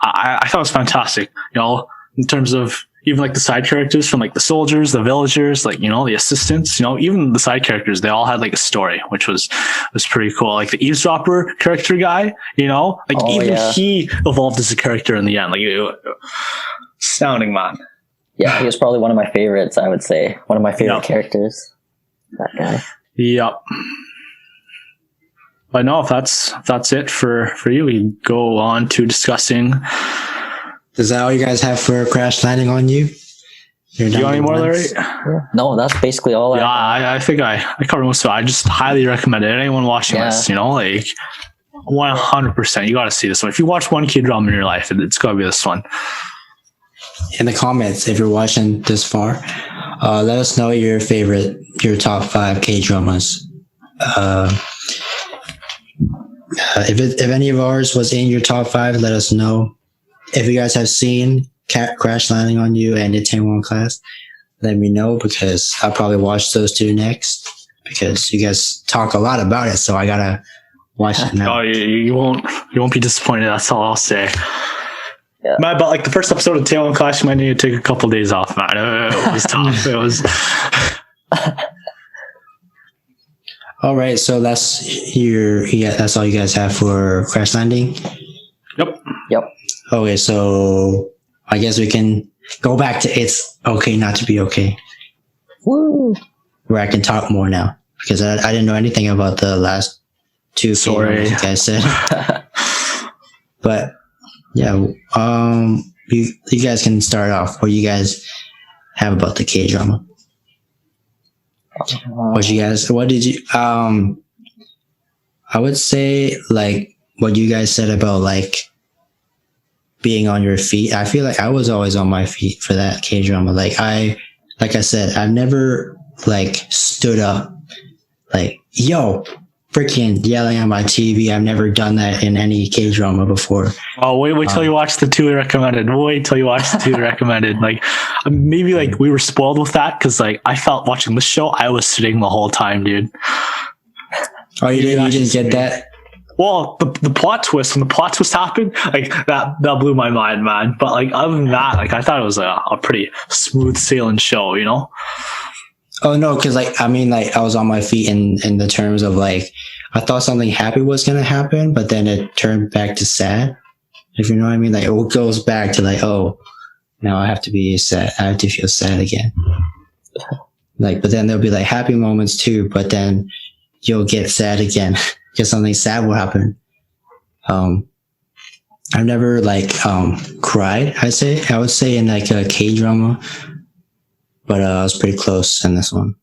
I thought it was fantastic, in terms of even like the side characters from like the soldiers, the villagers, like, the assistants, even the side characters, they all had like a story, which was pretty cool. Like the eavesdropper character guy, he evolved as a character in the end, like astounding, man. Yeah, he was probably one of my favorites, I would say. One of my favorite characters. That guy. Yep. But no, if that's it for you, we can go on to discussing. Is that all you guys have for Crash Landing on You? Do you want any more, Larry? No, that's basically all. Yeah, I think I covered most of it. I just highly recommend it. Anyone watching this, like 100%, you got to see this one. If you watch one K-drama in your life, it's got to be this one. In the comments, if you're watching this far, let us know your top 5 K-dramas. If any of ours was in your top 5, let us know. If you guys have seen Crash Landing on You and Itaewon Class, let me know, because I'll probably watch those 2 next, because you guys talk a lot about it, so I gotta watch it now. Oh, you won't be disappointed. That's all I'll say. Yeah. Man, but like the first episode of Itaewon Class, you might need to take a couple days off, man. It was tough. It was. All right, so that's all you guys have for Crash Landing. Yep. Okay, so I guess we can go back to It's Okay Not to Be Okay. Woo! Where I can talk more now, because I didn't know anything about the last 2 Sorry, you guys said. But yeah, you guys can start off. What you guys have about the K-drama? What did you I would say, like, what you guys said about like being on your feet. I feel like I was always on my feet for that K-drama. Like I said, I've never like stood up like, yo, freaking yelling at my TV. I've never done that in any K-drama before. Oh, wait till you watch the 2 recommended. Wait till you watch the 2 recommended. Like, maybe like we were spoiled with that, because like I felt watching this show, I was sitting the whole time, dude. Oh, you didn't get that? Well, the plot twist, when the plot twist happened, like that blew my mind, man. But like other than that, like I thought it was a pretty smooth sailing show, you know? Oh no, because like I mean, like I was on my feet in the terms of like I thought something happy was gonna happen, but then it turned back to sad. If you know what I mean, like it goes back to like, oh, now I have to be sad. I have to feel sad again. Like, but then there'll be like happy moments too, but then you'll get sad again because something sad will happen. I've never like cried. I would say in like a K-drama, but I was pretty close in this one.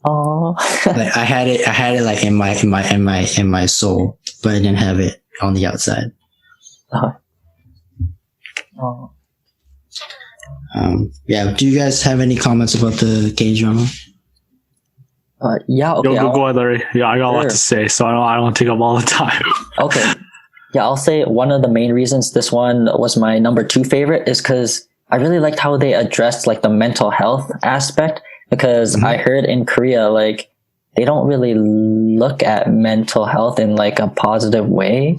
Oh, like I had it like in my soul, but I didn't have it on the outside. Oh. Yeah. Do you guys have any comments about the K-drama? Yeah. Okay. Go ahead, Larry. Yeah, I got a lot to say, so I don't want to take up all the time. Okay. Yeah, I'll say one of the main reasons this one was my number 2 favorite is because I really liked how they addressed like the mental health aspect, because I heard in Korea, like they don't really look at mental health in like a positive way.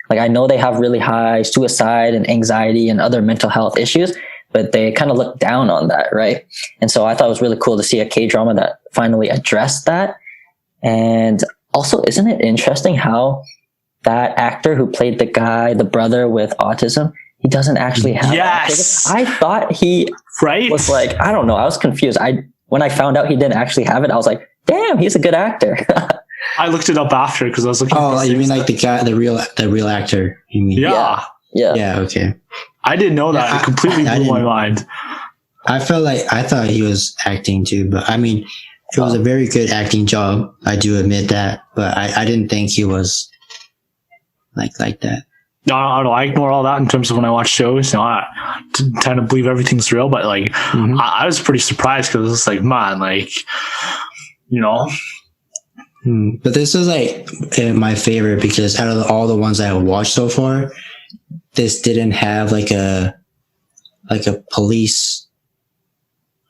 Like I know they have really high suicide and anxiety and other mental health issues, but they kind of look down on that, right? And so I thought it was really cool to see a K-drama that finally addressed that. And also, isn't it interesting how that actor who played the brother with autism, he doesn't actually have autism? I thought he was like, I don't know, I was confused. When I found out he didn't actually have it, I was like, damn, he's a good actor. I looked it up after because I was looking. Oh, you mean like the guy, the real actor? You mean? Yeah. Okay. I didn't know that. It completely blew my mind. I thought he was acting too, but I mean, it was a very good acting job. I do admit that, but I didn't think he was like that. No, I ignore all that in terms of when I watch shows. You know, I tend to believe everything's real, but like, I was pretty surprised because it's like, man, like, you know. But this is like my favorite because out of all the ones I have watched so far, this didn't have like a police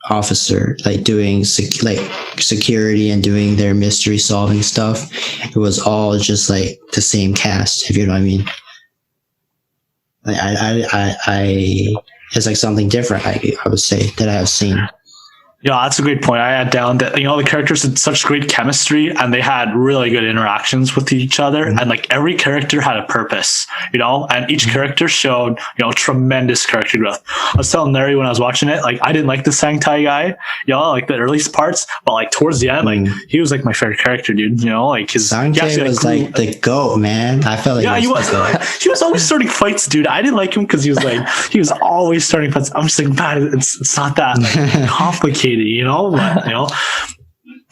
officer like doing security and doing their mystery solving stuff. It was all just like the same cast, if you know what I mean. Like I it's like something different. I would say that I have seen. Yeah, that's a great point. I had down that, the characters had such great chemistry and they had really good interactions with each other. Mm-hmm. And like every character had a purpose, and each character showed, tremendous character growth. I was telling Larry when I was watching it, like I didn't like the Sangtai guy, like the early parts, but like towards the end, like he was like my favorite character, dude, like his Sangtai was like the GOAT, man. I felt like he was. He was always starting fights, dude. I didn't like him because he was always starting fights. I'm just like, man, it's not that like, complicated. But,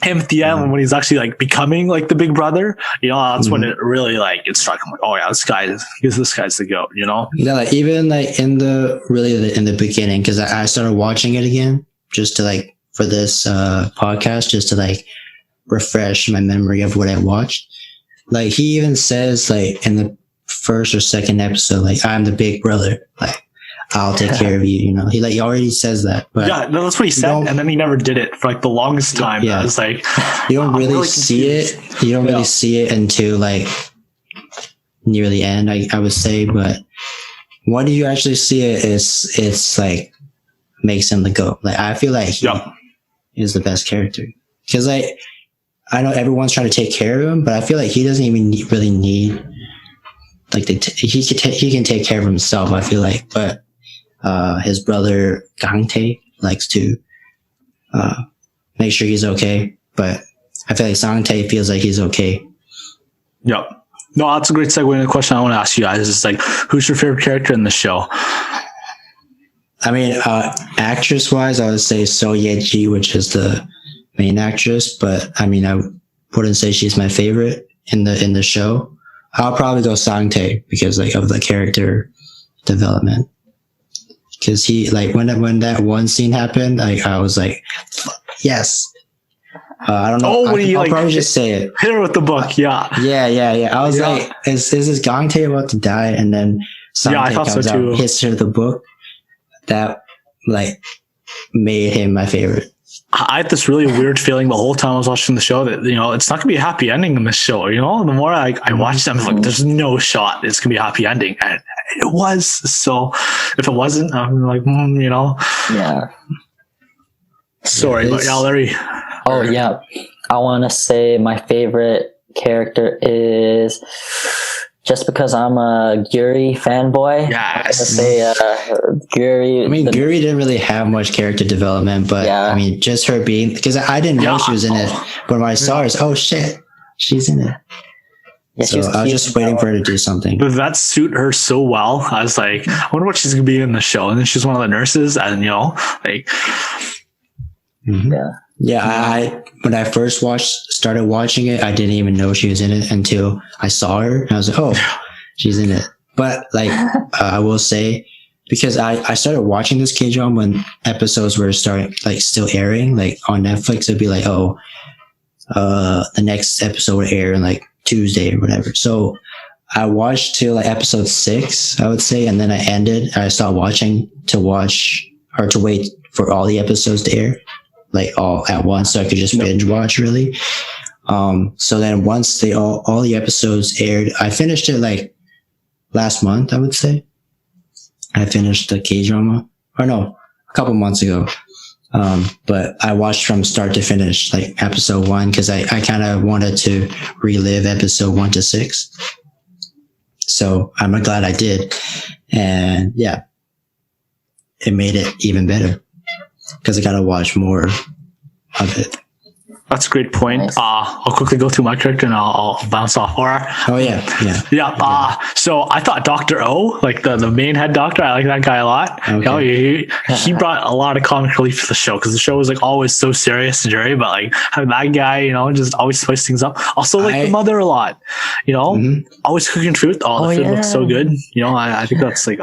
him at the end when he's actually like becoming like the big brother, that's when it really like it struck him like, oh yeah, this guy's the GOAT, Yeah, like even like in the beginning, because I started watching it again just to like for this podcast, just to like refresh my memory of what I watched. Like he even says like in the first or second episode, like I'm the big brother, like I'll take care of you. He already says that. But yeah, no, that's what he said, and then he never did it for like the longest time. Yeah, it's like you don't really see it. You don't really see it until like near the end, I would say. But when you actually see it, it's like makes him the GOAT. Like I feel like he is the best character because like I know everyone's trying to take care of him, but I feel like he doesn't even really need like he can take care of himself. I feel like, but his brother Gangtae likes to make sure he's okay, but I feel like Sangtae feels like he's okay. Yep. No, that's a great segue into the question I want to ask you guys. It's like, who's your favorite character in the show? I mean, actress wise, I would say So Ye-ji, which is the main actress, but I mean, I wouldn't say she's my favorite in the show. I'll probably go Sangtae because like of the character development. Because he like when that one scene happened, like I was like, yes. I don't know. I'll probably just say it. Hit her with the book, yeah. Yeah. I was like, is this Gangtae about to die? And then Sangtae comes out, hits her the book. That like made him my favorite. I had this really weird feeling the whole time I was watching the show that, it's not going to be a happy ending in this show. The more I watched them, I was like, there's no shot it's going to be a happy ending. And it was. So if it wasn't, I'm like, Yeah. Sorry, but yeah, Larry. Oh, yeah. I want to say my favorite character is, just because I'm a Guri fanboy, yes. I say Guri. I mean, Guri didn't really have much character development, but I mean, just her being, because I didn't know she was in it, but when I saw her, oh shit, she's in it. Yeah, so I was just waiting for her to do something. But that suit her so well. I was like, I wonder what she's gonna be in the show. And then she's one of the nurses, and like, yeah. When I first started watching it, I didn't even know she was in it until I saw her, and I was like, oh, she's in it. But like, I will say, because I started watching this K-drama when episodes were still airing, like on Netflix, it'd be like, oh, the next episode would air on like Tuesday or whatever. So I watched till like episode 6, I would say, and then I stopped watching to wait for all the episodes to air, like all at once, so I could just binge watch really. So then once all the episodes aired, I finished it like last month, I would say. I finished the K-drama, or no, a couple months ago. But I watched from start to finish, like episode 1, because I kind of wanted to relive episode 1 to 6. So I'm glad I did. And yeah, it made it even better because I got to watch more of it. That's a great point. Nice. I'll quickly go through my character and I'll bounce off. Oh yeah. So I thought Dr. O, like the main head doctor, I like that guy a lot. Okay. He brought a lot of comic relief to the show because the show was like always so serious and dreary, but like having that guy, just always spice things up. Also like the mother a lot, always cooking food. The food looks so good. I think that's like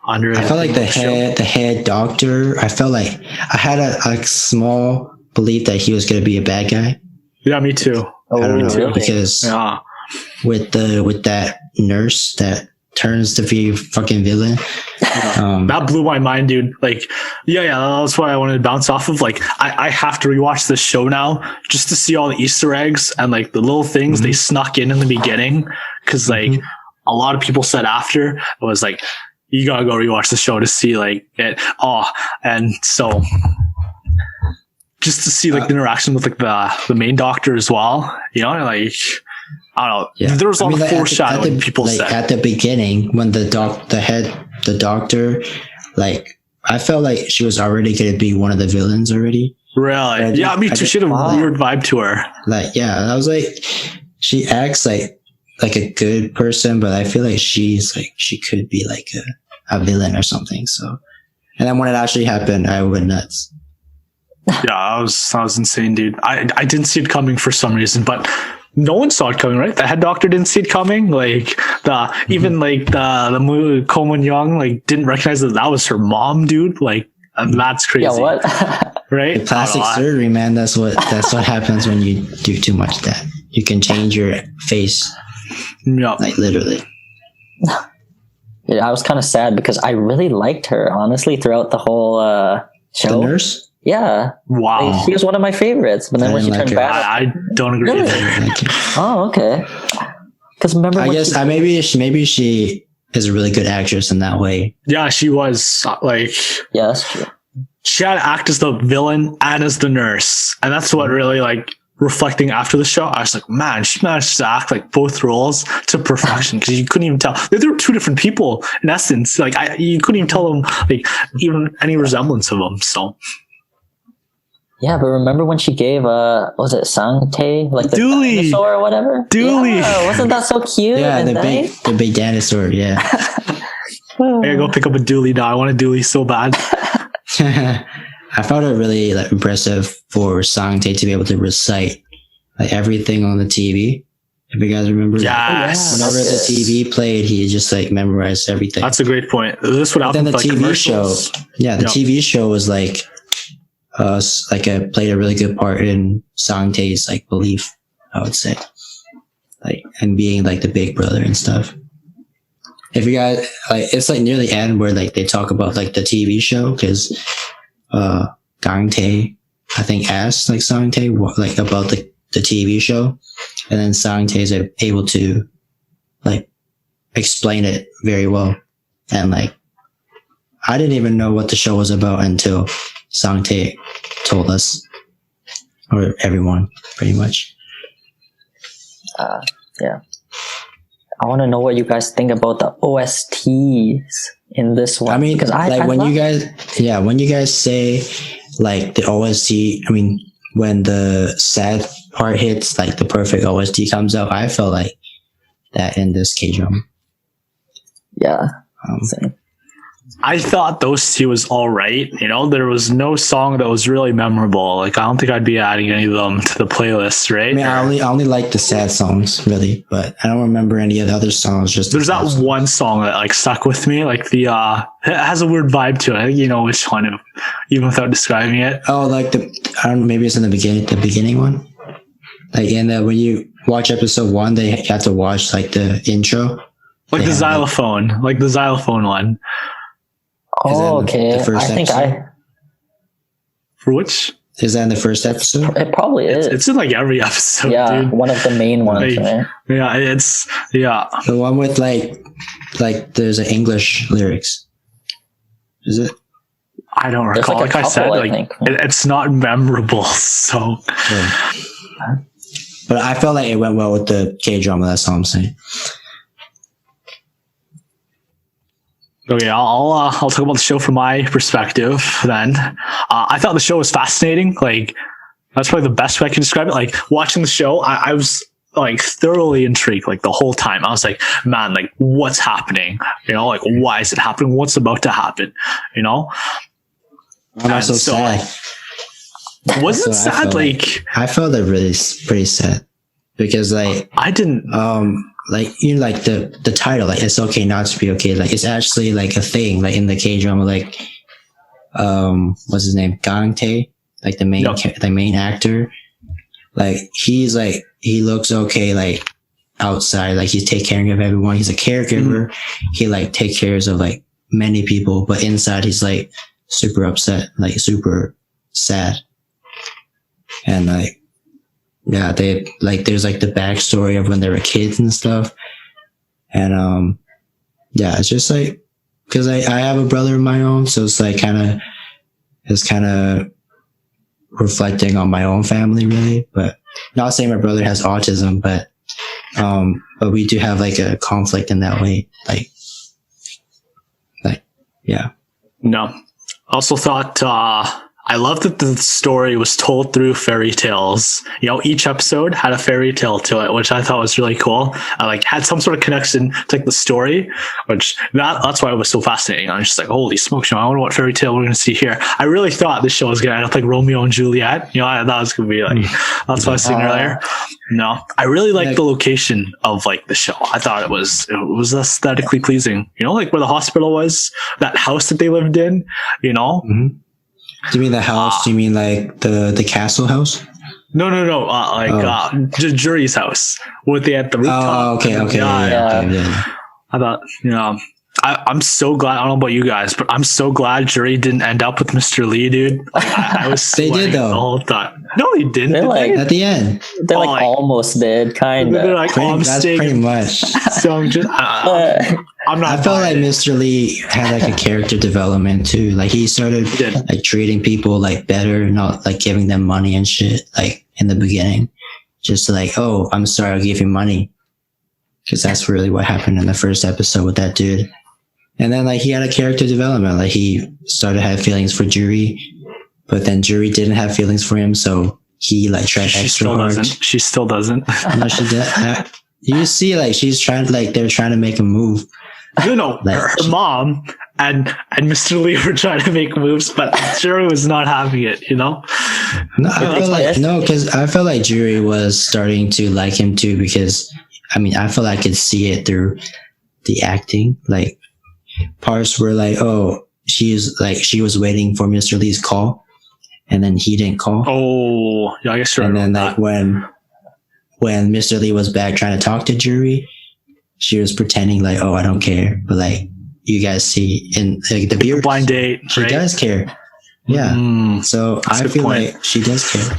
underrated. I felt like the head doctor. I felt like I had a small believe that he was going to be a bad guy. Yeah, me too. I don't know, really? Because with that nurse that turns to be a fucking villain. That blew my mind, dude. Like, that's why I wanted to bounce off of. Like, I have to rewatch this show now just to see all the Easter eggs and like the little things they snuck in the beginning. Because like a lot of people said after, it was like, you gotta go rewatch the show to see like it. And so just to see like the interaction with like the main doctor as well. You know, like I don't know. Yeah. There was a lot of foreshadowing. People like said at the beginning when the doctor, like I felt like she was already gonna be one of the villains already. Really? Yeah, me too. She had a weird vibe to her. Like, yeah, I was like, she acts like a good person, but I feel like she could be like a villain or something. So, and then when it actually happened, I went nuts. Yeah, that was insane, dude. I didn't see it coming for some reason, but no one saw it coming, right? The head doctor didn't see it coming. Like even like the Ko Mun Young like didn't recognize that was her mom, dude. Like that's crazy. Yeah, what? Right? The plastic surgery, man. That's what happens when you do too much of that. You can change your face. Yeah. Like literally. Yeah, I was kind of sad because I really liked her, honestly, throughout the whole show. The nurse? Yeah. Wow. Like, she was one of my favorites, but then when she turned bad, I don't agree with Really? Oh, okay. Because remember, I when guess maybe she is a really good actress in that way. Yeah, she was like. Yeah, that's true. She had to act as the villain and as the nurse, and that's what really like reflecting after the show. I was like, man, she managed to act like both roles to perfection because you couldn't even tell they were two different people in essence. Like you couldn't even tell them like even any resemblance of them. So. Yeah, but remember when she gave was it Sangtae, like the Dooley. dinosaur or whatever? Dooley. Yeah, wasn't that so cute? Yeah, and the big dinosaur. Yeah. I gotta go pick up a Dooley now. I want a Dooley so bad. I found it really like impressive for Sangtae to be able to recite like everything on the TV. If you guys remember, Yes. whenever the TV played, he just like memorized everything. That's a great point. This would happen. Then the with, TV show, the TV show was like, played a really good part in Sangtae's like belief, I would say, like and being like the big brother and stuff. If you guys like, it's like near the end where like they talk about like the TV show because Gangtae I think asked like Sangtae like about the TV show, and then Sangtae is able to like explain it very well, and like I didn't even know what the show was about until Sangtae told us, or everyone pretty much. Yeah. I want to know what you guys think about the OSTs in this one. I mean, because when you guys say like the OST, I mean, when the sad part hits, like the perfect OST comes out, I felt like that in this K-drama. Yeah. Same. I thought those two was all right. You know, there was no song that was really memorable. Like, I don't think I'd be adding any of them to the playlist, right? I mean, I only like the sad songs, really, but I don't remember any of the other songs. Just there's that one song that like stuck with me. Like it has a weird vibe to it. I think you know which one, even without describing it. Oh, like I don't know, maybe it's in the beginning one. Like when you watch episode 1, they have to watch like the intro. Like the xylophone, like the xylophone one. Oh, okay. I think For which? Is that in the first episode? It probably is. It's in like every episode, yeah, dude. one of the main ones, right? Yeah, the one with like there's an English lyrics. Is it? I don't recall. Like I said, I think. it's not memorable. So, but I felt like it went well with the K-drama. That's all I'm saying. Okay, I'll talk about the show from my perspective then. I thought the show was fascinating. Like, that's probably the best way I can describe it. Like, watching the show, I was like thoroughly intrigued like the whole time. I was like, man, like what's happening? You know, like why is it happening? What's about to happen? You know? I'm not so sad. Was it sad? Like, I felt it really pretty sad because like I didn't like you know, like the title, like it's okay not to be okay, like it's actually like a thing like in the K-drama, like what's his name, Gangtae, like the main actor, like he's like he looks okay like outside, like he's taking care of everyone, he's a caregiver, he like take cares of like many people, but inside he's like super upset, like super sad. And like yeah, they like there's like the backstory of when they were kids and stuff. And yeah, it's just like because I have a brother of my own, so it's kind of reflecting on my own family really, but not saying my brother has autism, but we do have like a conflict in that way. Like, yeah. No. Also thought, I love that the story was told through fairy tales. You know, each episode had a fairy tale to it, which I thought was really cool. I like had some sort of connection to like the story, which that's why it was so fascinating. I was just like, holy smokes, you know, I wonder what fairy tale we're going to see here. I really thought this show was going to end up like Romeo and Juliet. You know, I thought it was going to be like, that's what I was saying earlier. No, I really liked the location of like the show. I thought it was aesthetically pleasing. You know, like where the hospital was, that house that they lived in, you know? Mm-hmm. Do you mean the house? Do you mean like the castle house? No. Jury's house with the at the rooftop. Oh, okay. Yeah. I thought, you know, I'm so glad. I don't know about you guys, but I'm so glad Jury didn't end up with Mr. Lee, dude. I was they did though the whole time. No, they didn't. They're like, at the end. They almost did, kind of. They're like, that's pretty much. So I'm just. I'm not. I felt like Mr. Lee had like a character development too. Like he started like treating people like better, not like giving them money and shit. Like in the beginning, just like, oh, I'm sorry, I'll give you money, because that's really what happened in the first episode with that dude. And then like he had a character development. Like he started to have feelings for Jury, but then Jury didn't have feelings for him, so he like tried extra hard. She still doesn't. No, she did. You see, like she's trying, like they're trying to make a move. No, like, her mom and Mr. Lee were trying to make moves, but Jury was not having it. You know. No, because I felt like Jury was starting to like him too. Because I mean, I feel like I could see it through the acting. Like parts were like, oh, she was waiting for Mr. Lee's call, and then he didn't call. Oh, yeah, I guess you're right. And then like when Mr. Lee was back trying to talk to Jury, she was pretending like, oh, I don't care. But like you guys see in like the viewers, blind date, she does care. Yeah. So I feel like she does care,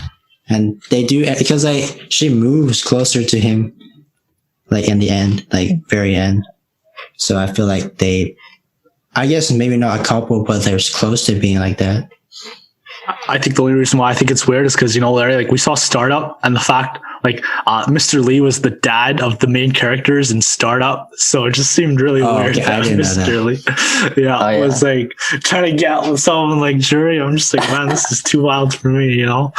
and they do, because like she moves closer to him, like in the end, like very end. So I feel like I guess maybe not a couple, but they're close to being like that. I think the only reason why I think it's weird is because, you know, Larry, like we saw Startup, and the fact like Mr. Lee was the dad of the main characters in Startup, so it just seemed really weird that Mr. Lee, was like trying to get with someone like Jury. I'm just like, man, this is too wild for me, you know.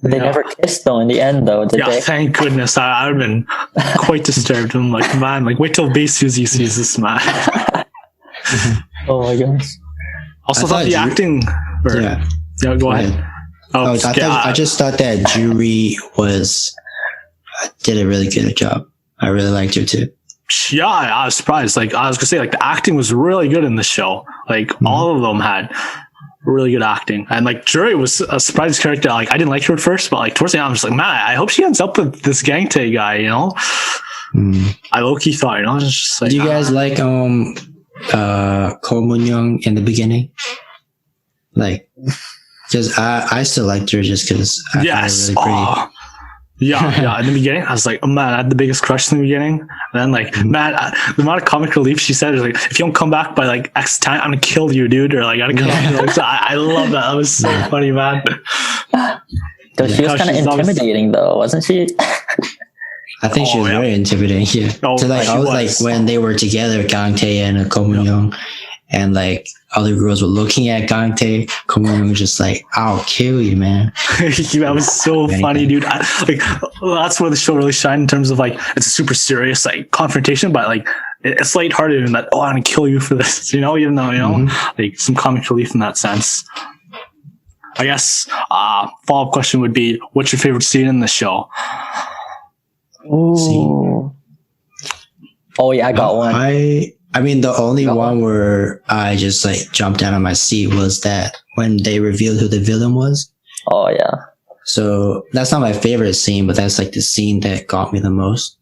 They never kissed though in the end, though, did they? Thank goodness. I'd have been quite disturbed. I'm like, man, like wait till Bay Suzy sees this man. Oh my gosh. Also thought the acting. Yeah, go ahead. I just thought that Jury did a really good job. I really liked her too. Yeah, I was surprised. Like I was gonna say, like the acting was really good in the show. Like all of them had really good acting, and like Jury was a surprise character. Like I didn't like her at first, but like towards the end, I'm just like, man, I hope she ends up with this Gangtae guy. You know, I low-key thought, you know, it's just like. Do you guys like Ko Moon-young in the beginning? Like, because I still liked her just because I found her really pretty. Yeah. In the beginning, I was like, oh man, I had the biggest crush in the beginning. And then like, man, the amount of comic relief she said is like, if you don't come back by like X time, I'm gonna kill you, dude. Or like, I'm gonna kill you. So I love that. That was so funny, man. She was kind of intimidating, though, wasn't she? I think she was very intimidating. Yeah. So like, I was like when they were together, Gangtae and Ko Moon-young, and like other girls were looking at Gangtae, Ko Moon-young was just like, "I'll kill you, man." That was so funny, dude. That's where the show really shined in terms of like it's a super serious like confrontation, but like it's lighthearted in that, oh, I'm gonna kill you for this, you know, even though, you know, like some comic relief in that sense. I guess follow-up question would be, what's your favorite scene in the show? Ooh. Oh yeah, I got one. I mean, the only one where I just like jumped out of my seat was that when they revealed who the villain was. Oh yeah. So that's not my favorite scene, but that's like the scene that got me the most.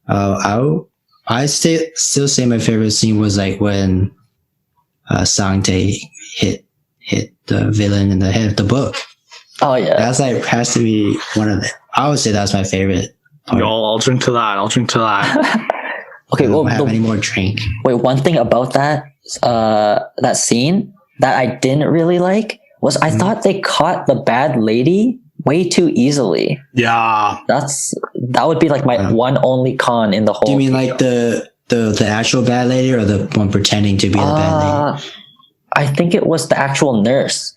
I still say my favorite scene was like when Sang-tae hit the villain in the head of the book. Oh yeah. That's like has to be one of the. I would say that's my favorite. Yo, I'll drink to that. Okay, well, have any more drink. Wait, one thing about that scene that I didn't really like was I thought they caught the bad lady way too easily. Yeah. That would be like my one only con in the whole. Do you mean video. like the actual bad lady or the one pretending to be the bad lady? I think it was the actual nurse.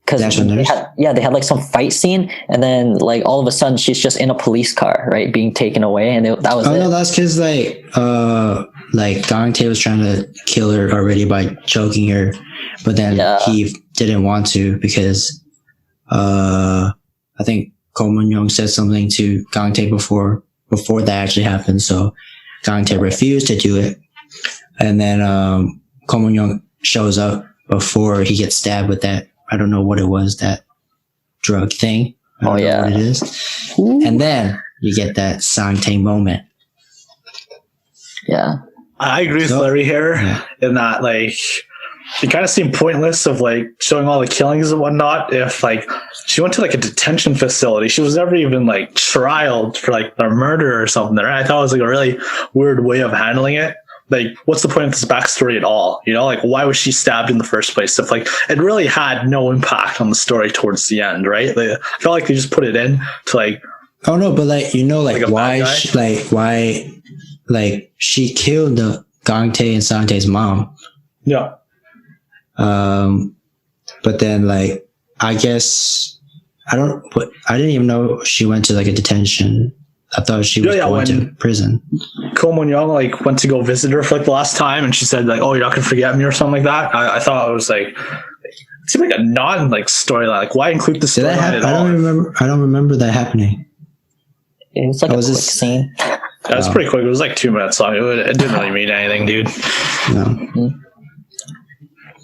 Because they had like some fight scene, and then like all of a sudden she's just in a police car, right, being taken away, and that was. Oh it. no, that's because like Gang Tae was trying to kill her already by choking her, but then he didn't want to because I think Ko Mun Young said something to Gang Tae before that actually happened, so Gang Tae refused to do it, and then Ko Mun Young shows up before he gets stabbed with that. I don't know what it was, that drug thing. I don't know what it is. Ooh. And then you get that Sang-tae moment. Yeah. I agree with Larry here in that, like, it kind of seemed pointless of, like, showing all the killings and whatnot. If, like, she went to, like, a detention facility. She was never even, like, trialed for, like, the murder or something there. I thought it was, like, a really weird way of handling it. Like, what's the point of this backstory at all? You know, like, why was she stabbed in the first place? If, like, it really had no impact on the story towards the end, right? Like, I felt like they just put it in to, like... Oh, no, but, like, you know, like why she killed the Gang Tae and Sang-tae's mom. Yeah. But then, like, I guess... I didn't even know she went to, like, a detention. I thought she was going to prison. Ko Mun Young, like, went to go visit her for, like, the last time, and she said, like, oh, you're not going to forget me or something like that. I thought it was, like, it seemed like a non, like, storyline. Like, why include the storyline at all? I don't remember that happening. It was like a quick scene. That was pretty quick. It was like 2 minutes long. It didn't really mean anything, dude. No. Mm-hmm.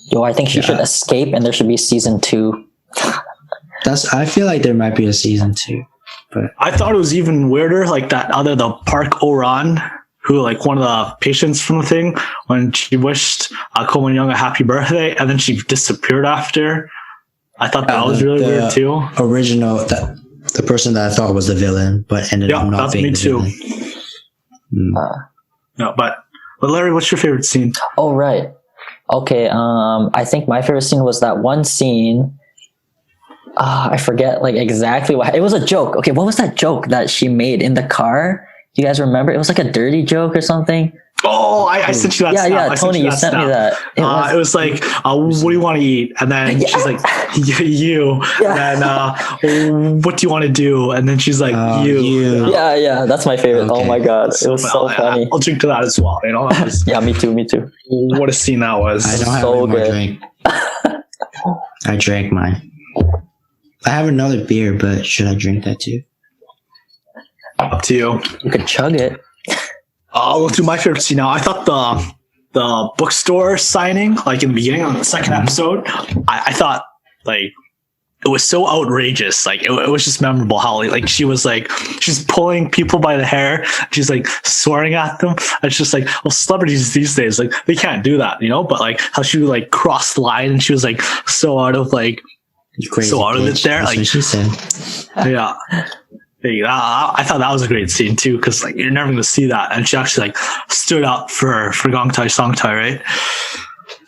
Yo, I think she should escape, and there should be season 2. I feel like there might be a season 2. But I thought it was even weirder, like the Park Oran, who, like, one of the patients from the thing, when she wished Ko Mun Young a happy birthday, and then she disappeared after. I thought that was really weird too. The person that I thought was the villain, but ended up not being the villain. No, but Larry, what's your favorite scene? Oh, right. Okay. I think my favorite scene was that one scene. I forget like exactly what it was. A joke. Okay, what was that joke that she made in the car? Do you guys remember? It was like a dirty joke or something. Oh, I sent you that. Yeah, Tony, you sent me that. It was like, what do you want to eat? And then she's like, you. And then, what do you want to do? And then she's like, you. Yeah, that's my favorite. Okay. Oh my god, it was so funny. I'll drink to that as well. You know. Yeah, me too. What a scene that was. I don't have any more drink. I drank mine. I have another beer, but should I drink that too? Up to you. You could chug it. I'll go through my favorite scene now. I thought the bookstore signing, like in the beginning on the second episode, I thought like it was so outrageous. Like it was just memorable how like she's pulling people by the hair. She's like swearing at them. It's just like, well, celebrities these days, like they can't do that, you know, but like how she would like cross the line and she was like so out of like, so out of it there. That's like what she said. Yeah. I thought that was a great scene too, because like you're never going to see that, and she actually like stood up for Gang Tae, Sang Tae, right?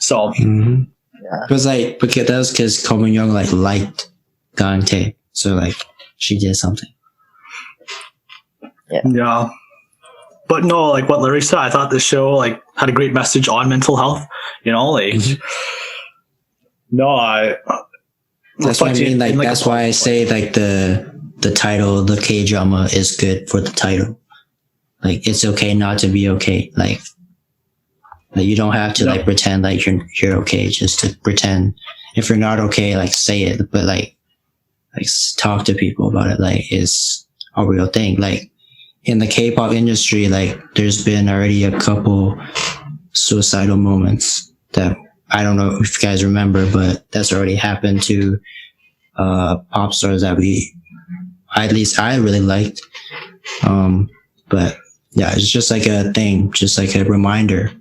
So, because that was because Ko Mun Young like liked Gang Tae, so like she did something. Yeah, but no, like what Larry said, I thought the show like had a great message on mental health. You know, like that's what I mean. Like that's why I say like the title, the K-drama is good for the title. Like, it's okay not to be okay. Like you don't have to like pretend like you're okay just to pretend. If you're not okay, like say it, but like talk to people about it. Like it's a real thing. Like in the K-pop industry, like there's been already a couple suicidal moments that I don't know if you guys remember, but that's already happened to pop stars that at least I really liked. But yeah, it's just like a thing, just like a reminder.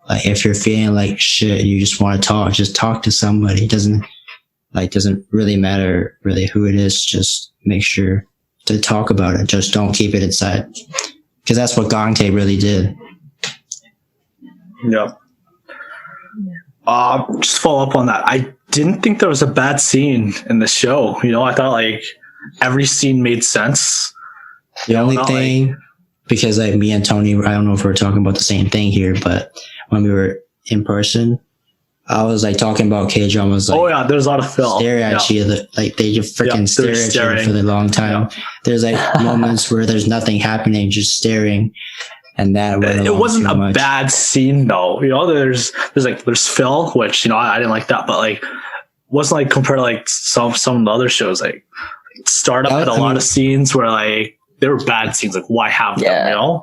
Like if you're feeling like shit, you just want to talk, just talk to somebody. It doesn't really matter really who it is. Just make sure to talk about it. Just don't keep it inside. Cause that's what Gang Tae really did. Yeah. Just follow up on that. I didn't think there was a bad scene in the show. You know, I thought like every scene made sense. The only thing, because like me and Tony, I don't know if we're talking about the same thing here, but when we were in person, I was like talking about K-dramas. Like, oh yeah, there's a lot of film. Stare at you, like they just freaking stare at you for the long time. Yeah. There's like moments where there's nothing happening, just staring. And that it wasn't a bad scene though. You know, there's Phil, which, you know, I didn't like that, but like wasn't like compared to like some of the other shows. Like Startup had a lot of scenes where like they were bad scenes. Like why have them? You know.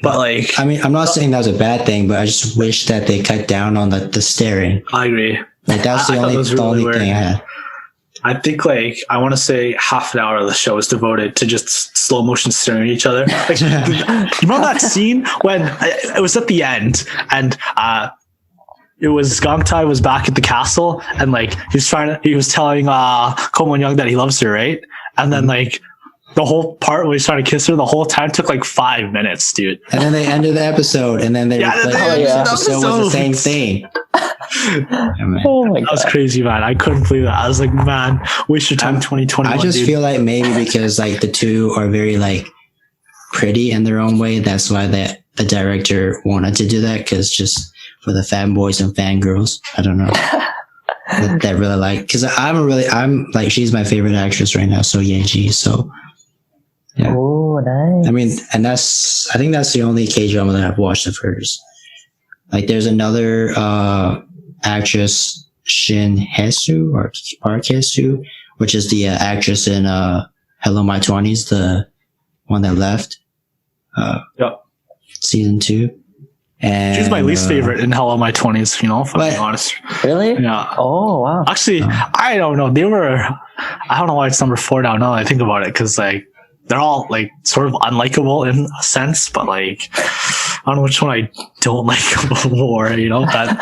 But like, I mean, I'm not saying that was a bad thing, but I just wish that they cut down on the staring. I agree. Like that's the only thing I had. I think like I want to say half an hour of the show is devoted to just slow motion staring at each other. Like, you remember that scene when it was at the end and it was Gangtae was back at the castle and like he was telling Ko Mon Young that he loves her, right? And then like the whole part where he's trying to kiss her, the whole time took like 5 minutes, dude. And then they ended the episode, and then the episode was the same thing. Oh my god, that was crazy, man! I couldn't believe that. I was like, man, waste your time, 2021. I just feel like maybe because like the two are very like pretty in their own way, that's why the director wanted to do that, because just for the fanboys and fangirls, I don't know. that really like, because I'm like, she's my favorite actress right now, so Yeji, so. Yeah. Oh, nice. I mean, and I think that's the only K-drama that I've watched of hers. Like, there's another actress, Shin Hesu or Park Hesu, which is the actress in Hello My 20s, the one that left. Season 2. And she's my least favorite in Hello My 20s, you know, if I'm being honest. Really? Yeah. Oh, wow. Actually, I don't know. I don't know why it's number 4 now that I think about it, because like, they're all like sort of unlikable in a sense, but like I don't know which one I don't like more, you know, that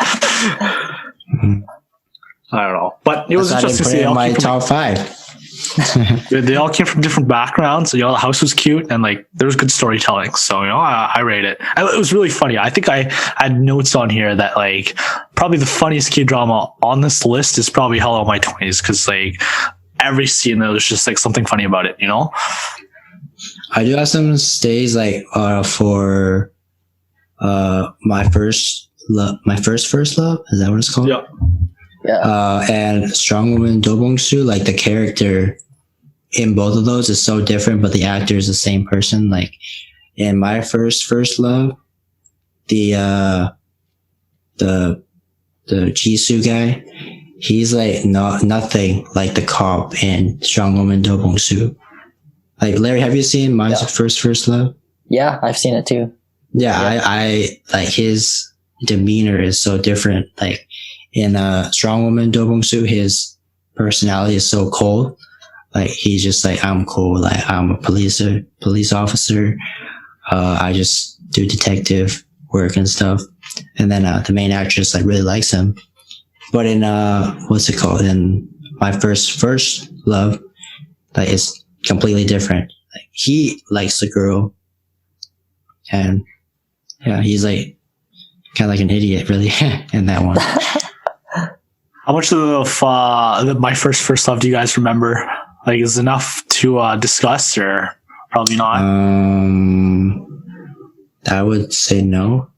I don't know. But it was interesting to see my top 5. They all came from different backgrounds. You know, the house was cute and like there was good storytelling. So, you know, I rate it. And it was really funny. I think I had notes on here that like probably the funniest K-drama on this list is probably Hello My 20s, because like every scene there was just like something funny about it, you know? I do have some stays like for my first love. Is that what it's called? Yeah. And Strong Woman Do Bong-soo, like the character in both of those is so different, but the actor is the same person. Like in my first love, the Jisoo guy, he's like nothing like the cop in Strong Woman Do Bong-soo. Like, Larry, have you seen My First Love? Yeah, I've seen it too. Yeah, I like his demeanor is so different. Like in Strong Woman Do Bong-soo, his personality is so cold. Like he's just like, I'm cool. Like I'm a police officer. I just do detective work and stuff. And then the main actress like really likes him. But in what's it called? In My First Love, like it's completely different. Like he likes the girl, and yeah, he's like kind of like an idiot, really, in that one. How much of My First Love do you guys remember? Like, is it enough to discuss, or probably not? I would say no.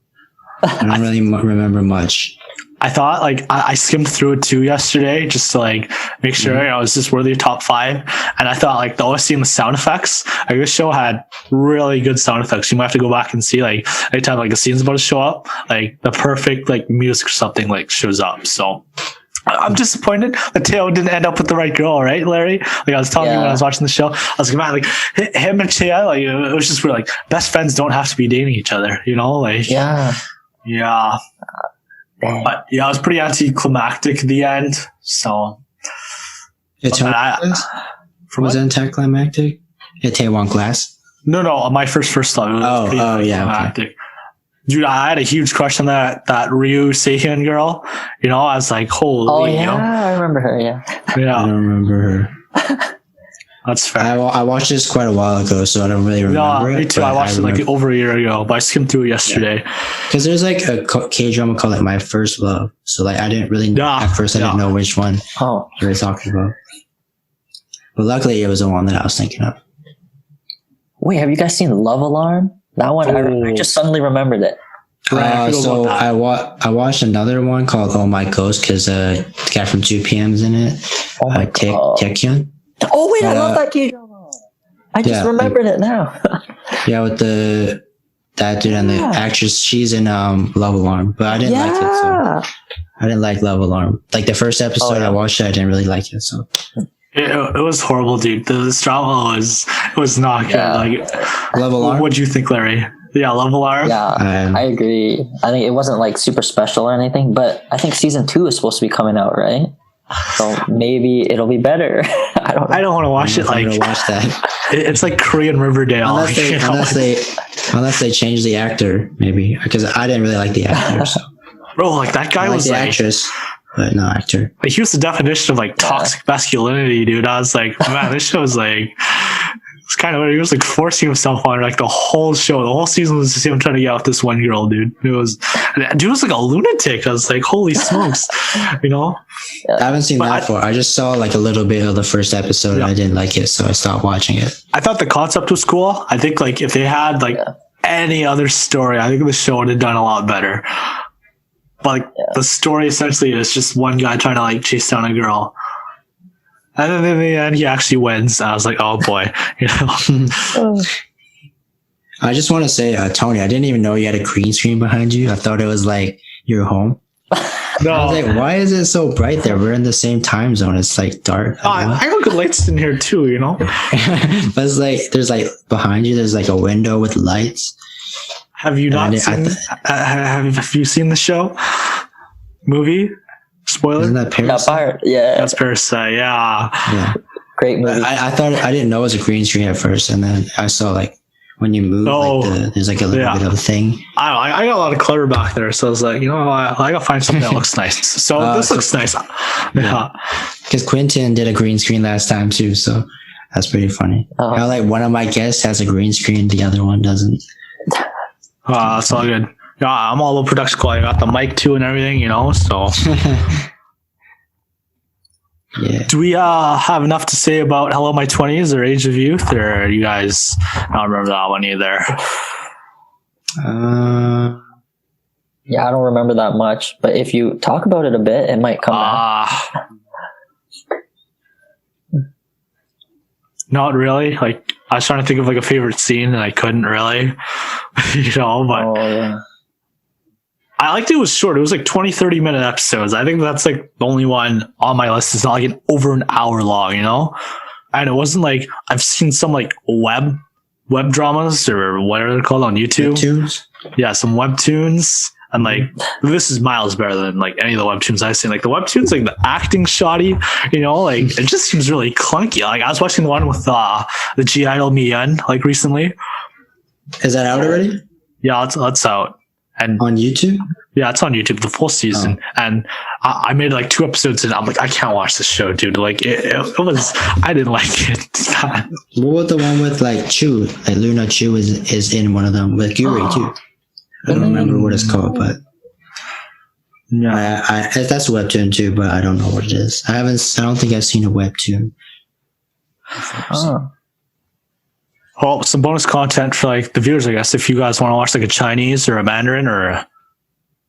I don't really remember much. I thought like I skimmed through it too yesterday just to like make sure, you know, is this worthy of top 5? And I thought like the OST and the sound effects, like this show had really good sound effects. You might have to go back and see like anytime like a scene's about to show up, like the perfect like music or something like shows up. So I'm disappointed that Teo didn't end up with the right girl, right, Larry? Like I was telling you when I was watching the show, I was like, man, like him and Teo, like it was just weird. Like best friends don't have to be dating each other, you know? Like yeah. But yeah, it was pretty anticlimactic at the end. So was it anticlimactic? Itaewon Class? No, My First Love. Yeah. Okay. Dude, I had a huge crush on that Ryu Seihyun girl. You know, I was like, holy. Oh yeah, you know? I remember her. Yeah. I don't remember her. That's fair. I watched this quite a while ago, so I don't really remember it. Me too. I watched it like over a year ago, but I skimmed through it yesterday. Because there's like a K-drama called like My First Love. So like I didn't really at first I didn't know which one you were talking about. But luckily it was the one that I was thinking of. Wait, have you guys seen Love Alarm? That one, I just suddenly remembered it. So I watched another one called Oh My Ghost because the guy from 2PM is in it. Oh my god. Jjan. Oh wait, I love that K-drama. I just remembered it now. Yeah, with that dude and the actress, she's in Love Alarm, but I didn't like it. So I didn't like Love Alarm. Like the first episode I watched it, I didn't really like it. So it was horrible, dude. This drama was not good. Like Love Alarm. What do you think, Larry? Yeah, Love Alarm. Yeah, I agree. I think it wasn't like super special or anything, but I think season 2 is supposed to be coming out, right? So maybe it'll be better. I don't want to watch it. Like watch that. It's like Korean Riverdale. Unless they change the actor, maybe, because I didn't really like the actor. So. Bro, like that guy was the like actress, but no actor. Like he was the definition of like toxic masculinity, dude. I was like, man, this show is like. It's kind of weird. He was like forcing himself on like the whole show. The whole season was just him trying to get with this one girl, dude. Dude was like a lunatic. I was like, holy smokes, you know? I haven't seen that far. I just saw like a little bit of the first episode and I didn't like it, so I stopped watching it. I thought the concept was cool. I think like if they had like any other story, I think the show would have done a lot better. But like the story essentially is just one guy trying to like chase down a girl. And then in the end, he actually wins. And I was like, "Oh boy!" You know. I just want to say, Tony, I didn't even know you had a green screen behind you. I thought it was like your home. No, I was like, "Why is it so bright there? We're in the same time zone. It's like dark." I got good lights in here too, you know. But it's like there's like behind you. There's like a window with lights. Have you not seen? Have you seen the show? Movie? Spoiler? Isn't that Parasite? Yeah. That's Parasite, yeah. Great movie. I thought, I didn't know it was a green screen at first, and then I saw like when you move, there's like a little bit of a thing. I got a lot of clutter back there, so I was like, you know, I gotta find something that looks nice. So this looks nice. Yeah. Because Quentin did a green screen last time too, so that's pretty funny. How like one of my guests has a green screen, the other one doesn't. It's all good. Yeah, I'm all over production quality. I got the mic too and everything, you know, so. Yeah. Do we have enough to say about Hello My 20s or Age of Youth, or you guys don't remember that one either? Yeah, I don't remember that much, but if you talk about it a bit, it might come back. Not really. Like, I was trying to think of like a favorite scene and I couldn't really, you know, but I liked it was short. It was like 20, 30-minute episodes. I think that's like the only one on my list. It's not like over an hour long, you know? And it wasn't like, I've seen some like web dramas or whatever they're called on YouTube. Webtoons? Yeah, some webtoons. And like, this is miles better than like any of the webtoons I've seen. Like the webtoons, like the acting shoddy, you know, like it just seems really clunky. Like I was watching the one with the Jjan like recently. Is that out already? Yeah, it's out. And on YouTube? Yeah, it's on YouTube, the full season. And I made like 2 episodes and I'm like, I can't watch this show, dude. Like it was, I didn't like it. What was the one with like Chu? Like Luna Chu is in one of them with Yuri too. I don't remember what it's called, but yeah, that's a webtoon too, but I don't know what it is. I don't think I've seen a webtoon. Well, some bonus content for like the viewers, I guess, if you guys want to watch like a Chinese or a Mandarin or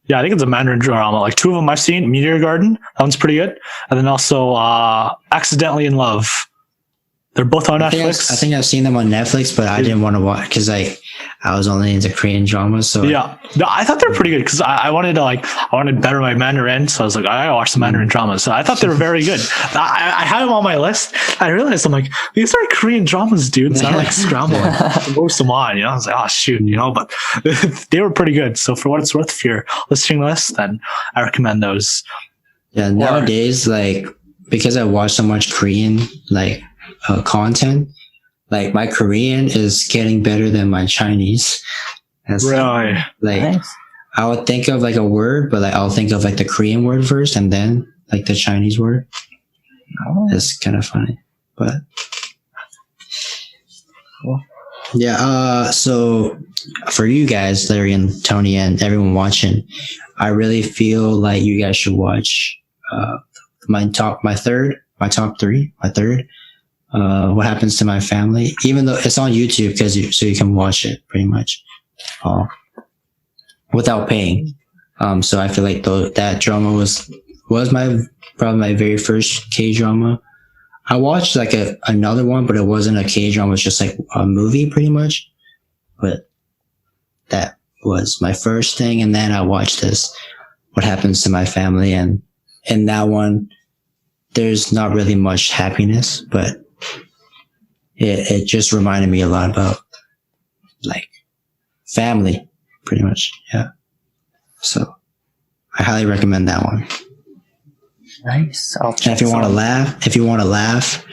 yeah, I think it's a Mandarin drama. Like 2 of them I've seen. Meteor Garden, that one's pretty good, and then also Accidentally in Love. They're both on Netflix. I think I've seen them on Netflix, but I didn't want to watch because I was only into Korean dramas. So yeah, no, I thought they were pretty good because I wanted to better my Mandarin. So I was like, I gotta watch some Mandarin dramas. So I thought they were very good. I had them on my list. I realized I'm like, these are Korean dramas, dude. So I like scrambled to post them on. You know, I was like, oh shoot, you know, but they were pretty good. So for what it's worth, if you're listening to this, then I recommend those. Yeah, nowadays, like because I watch so much Korean, like. Content, like my Korean is getting better than my Chinese. Really? Like nice. I would think of like a word, but like I'll think of like the Korean word first and then like the Chinese word. It's kind of funny, but Yeah. So for you guys, Larry and Tony and everyone watching, I really feel like you guys should watch my top three. What Happens to My Family, even though it's on YouTube, so you can watch it pretty much without paying. So I feel like that drama was probably my very first K drama. I watched like another one, but it wasn't a K drama. It was just like a movie pretty much. But that was my first thing. And then I watched this, What Happens to My Family. And in that one, there's not really much happiness, but it just reminded me a lot about like family pretty much. Yeah. So I highly recommend that one. Nice. And if you want to laugh,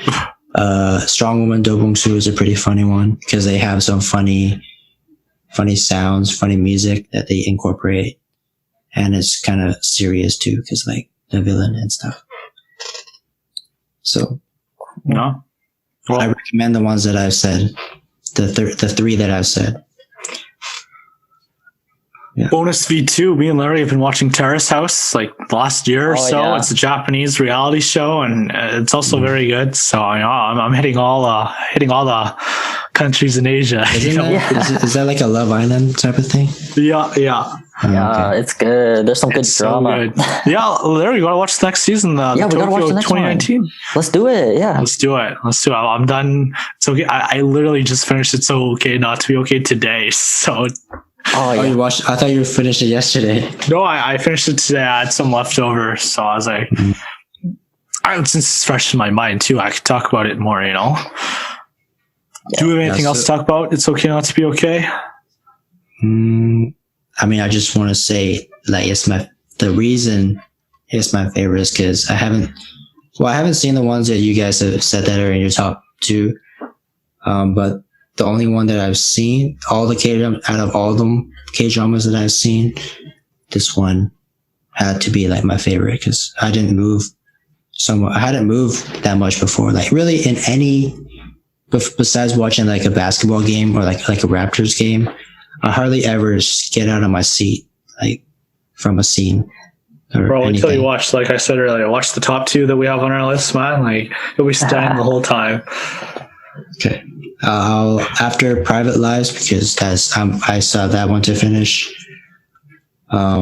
Strong Woman Do Bong Su is a pretty funny one because they have some funny sounds, funny music that they incorporate, and it's kind of serious too because like the villain and stuff. So, No. Well, I recommend the ones that I've said, the three that I've said. Yeah. Bonus V2, me and Larry have been watching Terrace House like last year or so. Yeah. It's a Japanese reality show, and it's also very good. So I'm hitting all the countries in Asia. Is that like a Love Island type of thing? Yeah. Yeah, okay. it's good. There's some good It's drama. so good. Yeah, Larry, you gotta watch the next season. Yeah, we gotta Tokyo watch the next 2019. Let's do it. Yeah. Let's do it. I'm done. It's okay. I literally just finished It's Okay Not to Be Okay today. So Oh, yeah. You watched? I thought you finished it yesterday. no, I finished it today. I had some leftover, so I was like, since it's fresh in my mind too, I could talk about it more. Do we have anything else to talk about? It's Okay Not to Be Okay. I mean, I just want to say, like, the reason it's my favorite is because I haven't seen the ones that you guys have said that are in your top two. But the only one that I've seen, out of all the K dramas that I've seen, this one had to be like my favorite because I hadn't moved that much before. Like really in any, besides watching like a basketball game or like a Raptors game, I hardly ever get out of my seat, like from a scene. Bro, until you watch, like I said earlier, watch the top two that we have on our list, man. Like you'll be standing the whole time. Okay. I'll after Private Lives because I saw that one to finish. I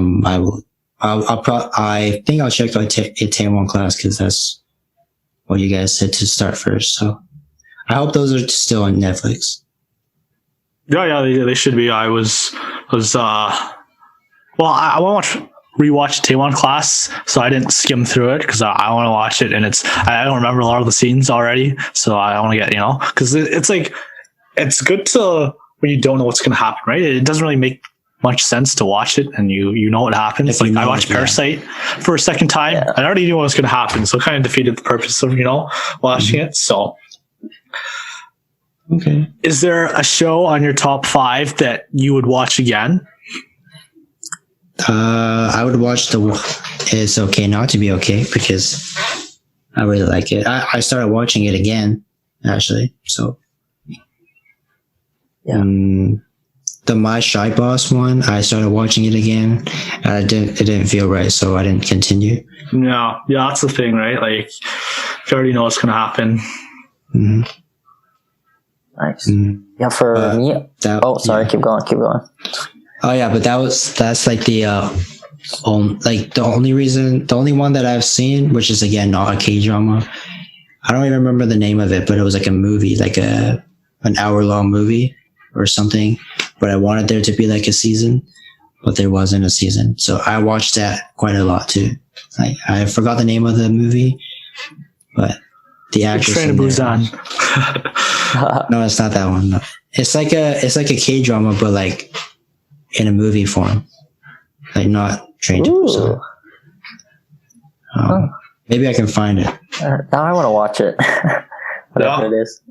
think I'll check out Itaewon class because that's what you guys said to start first. So I hope those are still on Netflix. Yeah, they should be. I was I want to rewatch Itaewon class, so I didn't skim through it because I want to watch it, and I don't remember a lot of the scenes already, so I want to get because it's like it's good to when you don't know what's going to happen, right? It doesn't really make much sense to watch it and you know what happens. Like I watched Parasite for a second time. Yeah. I already knew what was going to happen, so it kind of defeated the purpose of watching it. So. Okay. Is there a show on your top 5 that you would watch again? I would watch It's Okay Not to Be Okay because I really like it. I started watching it again, actually. So, yeah. The My Shy Boss one, I started watching it again, and it didn't feel right, so I didn't continue. No, yeah, that's the thing, right? Like, you already know what's going to happen. Mm-hmm. Nice. Yeah, for me. Keep going. Oh yeah, but that's like the the only one that I've seen, which is again not a K-drama. I don't even remember the name of it, but it was like a movie, like an hour-long movie or something. But I wanted there to be like a season, but there wasn't a season. So I watched that quite a lot too. Like I forgot the name of the movie, but the actress. Train to Busan. No, it's not that one. No. It's like a K-drama, but like in a movie form, like not Train to Busan. Maybe I can find it. Now I want to watch it. Whatever it is.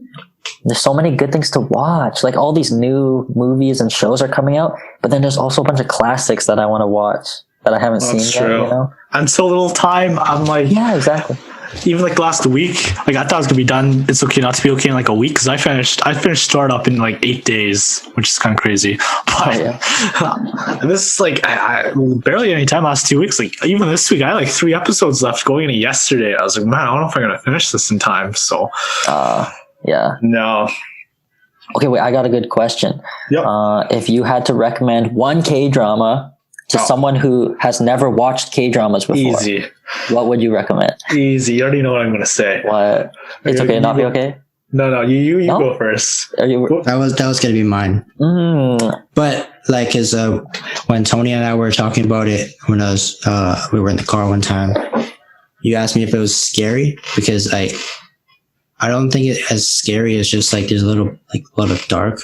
There's so many good things to watch. Like all these new movies and shows are coming out, but then there's also a bunch of classics that I want to watch that I haven't seen yet. And so little time, I'm like, yeah, exactly. even like last week, like I thought it was gonna be done. It's okay not to be okay in like a week because I finished startup in like 8 days, which is kind of crazy. But and this is like I barely any time last 2 weeks. Like even this week, I had like 3 episodes left going into yesterday. I was like, man, I don't know if I'm gonna finish this in time. So yeah. No. Okay, wait, I got a good question. Yep. If you had to recommend one K-drama to someone who has never watched K-dramas before, Easy. what would you recommend? Easy. You already know what I'm going to say. What? It's okay to not be okay? No, you go first. Are you? That was going to be mine. But like, cause when Tony and I were talking about it, when I was we were in the car one time, you asked me if it was scary because I don't think it's as scary as just like there's a lot of dark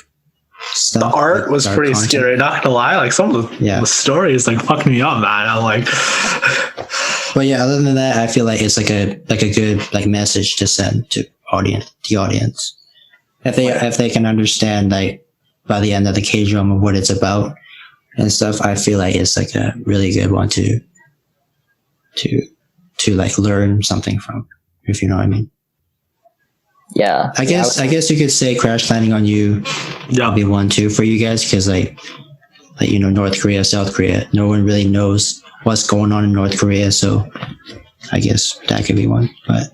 stuff. The art was pretty content. scary. Not gonna lie, like some of the stories like fucked me up, man. I'm like, but yeah, other than that, I feel like it's like a good like message to send to the audience. If they can understand like by the end of the K-drama what it's about and stuff, I feel like it's like a really good one to like learn something from, if you know what I mean. Yeah. I guess you could say Crash Landing on You would be one too for you guys because like North Korea, South Korea, no one really knows what's going on in North Korea, so I guess that could be one. But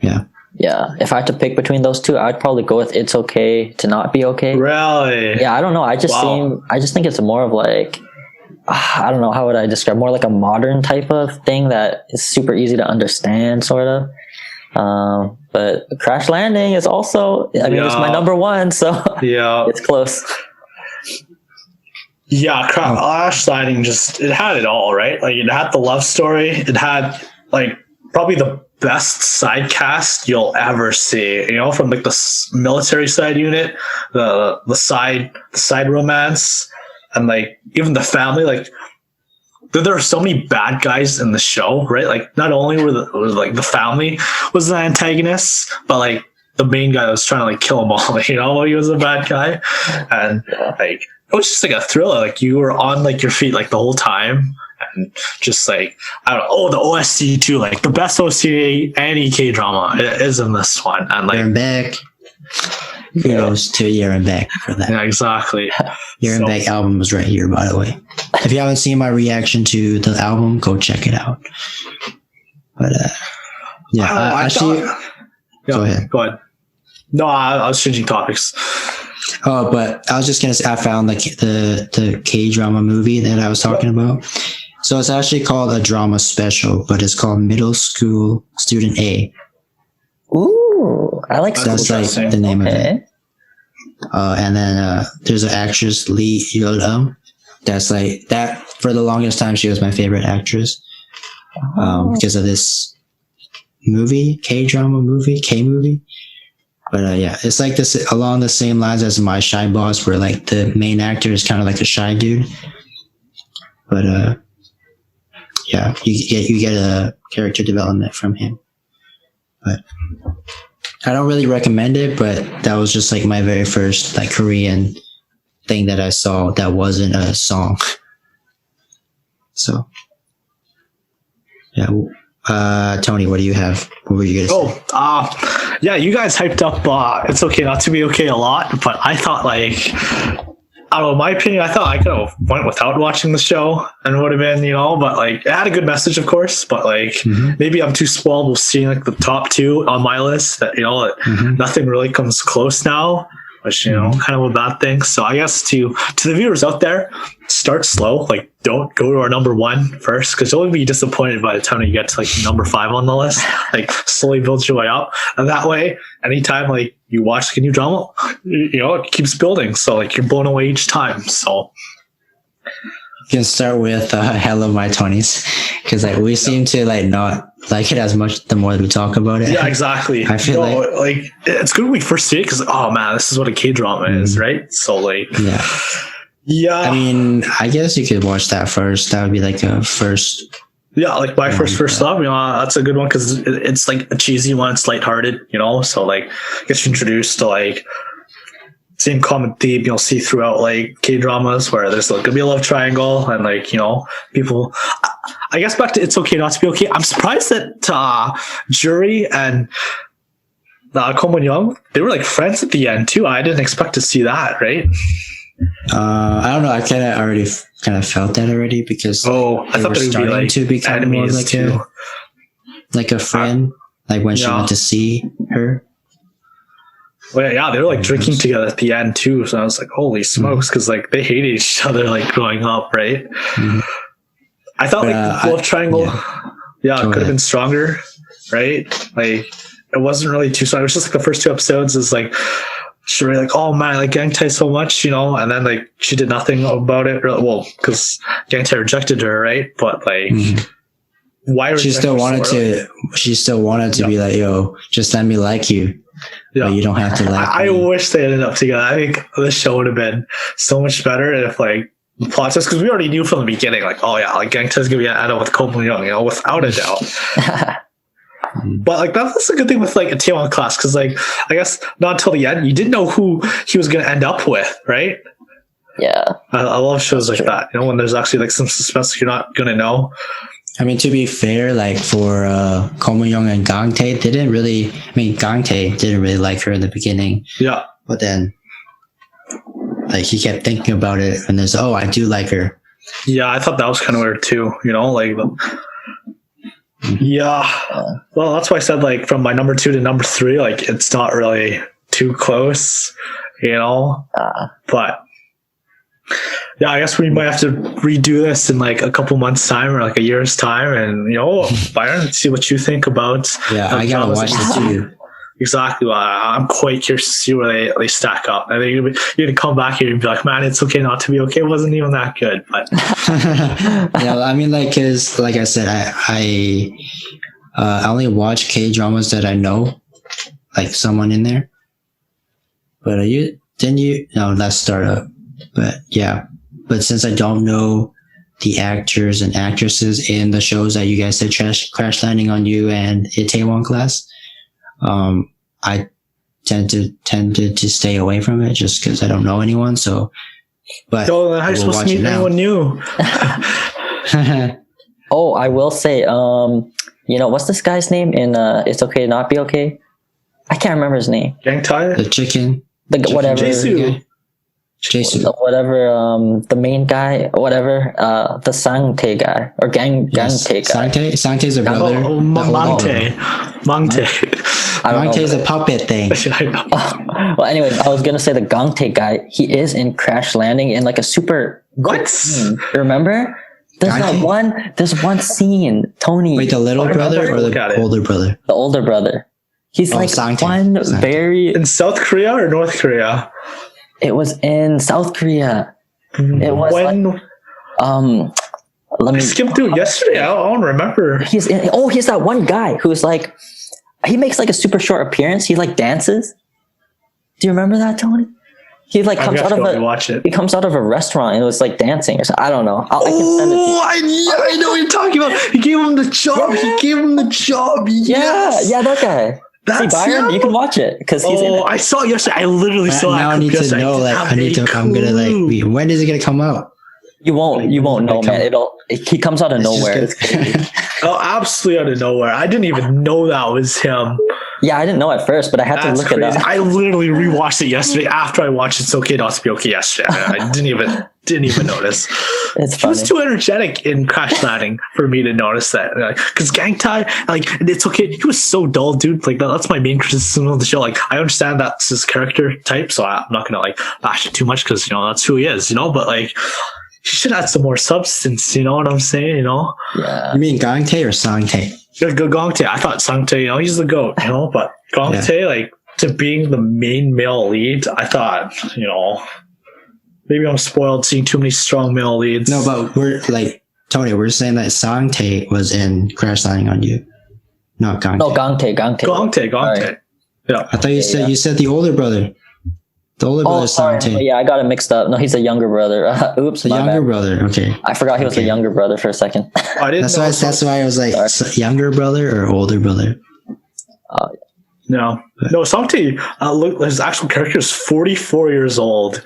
yeah. Yeah. If I had to pick between those two, I'd probably go with It's Okay to Not Be Okay. Really? Yeah, I don't know. I just think it's more of like, I don't know, how would I describe, more like a modern type of thing that is super easy to understand, sort of. But Crash Landing is also, I mean, it's my number one, so it's close. Yeah, Crash Landing it had it all, right? Like it had the love story, it had like probably the best side cast you'll ever see, from like the military side unit, the side romance, and like even the family. Like there are so many bad guys in the show, right? Like not only was like the family was the antagonist, but like the main guy was trying to like kill them all. He was a bad guy, and like it was just like a thriller. Like you were on like your feet like the whole time, and just like I don't know. Oh, the OST too, like the best OST any K drama is in this one, and like Year Back. Kudos to Year Back for that. Yeah, exactly. Year Back album was right here, by the way. If you haven't seen my reaction to the album, go check it out. But go ahead. Go ahead. No, I was changing topics. Oh, but I was just gonna say I found like the K-drama movie that I was talking about. So it's actually called a drama special, but it's called Middle School Student A. Ooh, I like that's like the name of it. And then there's an actress, Lee Yeol-um. That's like that. For the longest time, she was my favorite actress because of this movie, K-drama movie, K-movie. But yeah, it's like this along the same lines as My Shy Boss, where like the main actor is kind of like a shy dude. But yeah, you get a character development from him. But I don't really recommend it, but that was just like my very first like Korean thing that I saw that wasn't a song. So yeah. Tony, what do you have? What were you gonna say? Yeah, you guys hyped up It's Okay Not to Be Okay a lot, but I thought like, I don't know, my opinion, I thought I could have went without watching the show and it would have been, but like it had a good message, of course, but like maybe I'm too spoiled with seeing like the top 2 on my list that, nothing really comes close now, which, kind of a bad thing. So I guess to the viewers out there, start slow. Like don't go to our number 1 first, because you'll be disappointed by the time you get to like number 5 on the list. Like slowly build your way up. And that way, anytime like you watch like a new drama, it keeps building. So like you're blown away each time. So you can start with Hello My 20s, because like we seem to like not like it as much the more that we talk about it. Yeah, exactly. I feel like it's good when we first see it, because oh man, this is what a K-drama is, right? So like yeah. I mean, I guess you could watch that first. That would be like a first. Yeah, like my first love. That's a good one because it's like a cheesy one. It's lighthearted, so like gets you introduced to like same common theme you'll see throughout like K dramas, where there's like gonna be a love triangle and like people. I guess back to It's Okay Not to Be Okay. I'm surprised that Jury and Ko Young, they were like friends at the end too. I didn't expect to see that, right? I don't know. I kind of felt that already because I they thought were they would be starting like to become more enemies like a friend. Like when she Yeah. went to see her. Well, yeah, they were like drinking together at the end too. So I was like, holy smokes, because like they hated each other like growing up, right? Mhm. I thought like the love triangle, it could have been stronger, right? Like it wasn't really too strong. It was just like the first two episodes is like she really like, oh man, I like Gang Tae so much, you know, and then like she did nothing about it. Well, because Gang Tae rejected her, right? But like, why she still wanted to? She still wanted to be like, yo, just let me like you. Yeah. But you don't have to like. I wish they ended up together. I think this show would have been so much better if like the plot twist, because we already knew from the beginning, like, oh yeah, like Gang Tae's gonna be end up with Ko Young, you know, without a doubt. But like that's a good thing with like a Itaewon Class, because like I guess not until the end you didn't know who he was gonna end up with, right? Yeah. I love shows like that, you know, when there's actually like some suspense you're not gonna know. I mean, to be fair, like for Ko Young and Gang Tae, they didn't really. I mean, Gang Tae didn't really like her in the beginning. Yeah. But then, like he kept thinking about it, and there's, oh, I do like her. Yeah, I thought that was kind of weird too, you know, like. Yeah. Well, that's why I said like from my number 2 to number 3, like it's not really too close, you know. But yeah, I guess we might have to redo this in like a couple months' time or like a year's time, and you know, Byron, see what you think about. Yeah, I gotta watch this too. Exactly. I'm quite curious to see where they stack up. I think you're gonna come back here and be like, man, It's Okay Not to Be Okay. It wasn't even that good, but Yeah, I mean, like, cause like I said, I only watch K dramas that I know, like someone in there. But no, that's Startup. But yeah, but since I don't know the actors and actresses in the shows that you guys said, Crash Landing on You and Itaewon Class, I tended to stay away from it just because I don't know anyone. So, but how are you supposed to meet anyone new? Oh, I will say, you know, what's this guy's name in It's Okay Not Be Okay? I can't remember his name. Gang Tae? The chicken. Whatever. Jisoo. Whatever, the main guy, whatever, the Sang-tae guy, or Gang Tae guy. Sang-tae's a brother. Oh, Mangtae. Mangtae's a puppet thing. I know. Well, anyways, I was gonna say the Gang Tae guy, he is in Crash Landing in like a super What? scene. Remember? There's Gang there's one scene, Tony. Wait, the little brother or the older brother? The older brother. He's like Sang-tae. very... In South Korea or North Korea? It was in South Korea. It was let me I skimmed through it yesterday. I don't remember. he's that one guy who's like, he makes like a super short appearance. He like dances. Do you remember that, Tony? He like comes out of watch it. he comes out of a restaurant and was like dancing or something. I don't know. I can send it to you. I know what you're talking about. He gave him the job. Yes. Yeah, that guy. That's See, Byron, him? you can watch it because he's in it. I saw it yesterday. I literally saw Now that. I need to know. Like, I'm gonna like. When is it gonna come out? You won't know, man. He comes out of nowhere. Oh, absolutely out of nowhere. I didn't even know that was him. Yeah, I didn't know at first, but I had to look crazy. it up. I literally rewatched it yesterday after I watched It's Okay Not to Be Okay yesterday. I didn't even notice. It's He funny. was too energetic in Crash Landing for me to notice that. Because Gang Tae, like, It's Okay, he was so dull, dude. Like, that's my main criticism of the show. Like, I understand that's his character type, so I'm not gonna like bash it too much because, you know, that's who he is, you know. But like, he should add some more substance. You know what I'm saying? You know. Yeah. You mean Gang Tae or Sang Tae? Gang Tae. I thought Sang Tae, you know, he's the GOAT, you know, but Gang Tae, like, to being the main male lead, I thought, you know, maybe I'm spoiled seeing too many strong male leads. No, but we're like, Tony, we're saying that Sang Tae was in Crash Landing on You, not Gang Tae. No, Gang Tae. Gang Tae. Right. Yeah. I thought you said the older brother. The older brother is Sang Tae. Yeah, I got it mixed up. No, he's a younger brother. Oops, The younger brother. Okay. I forgot he was the younger brother for a second. I didn't know. That's why I was like, younger brother or older brother? No, Sang Tae, look, his actual character is 44 years old.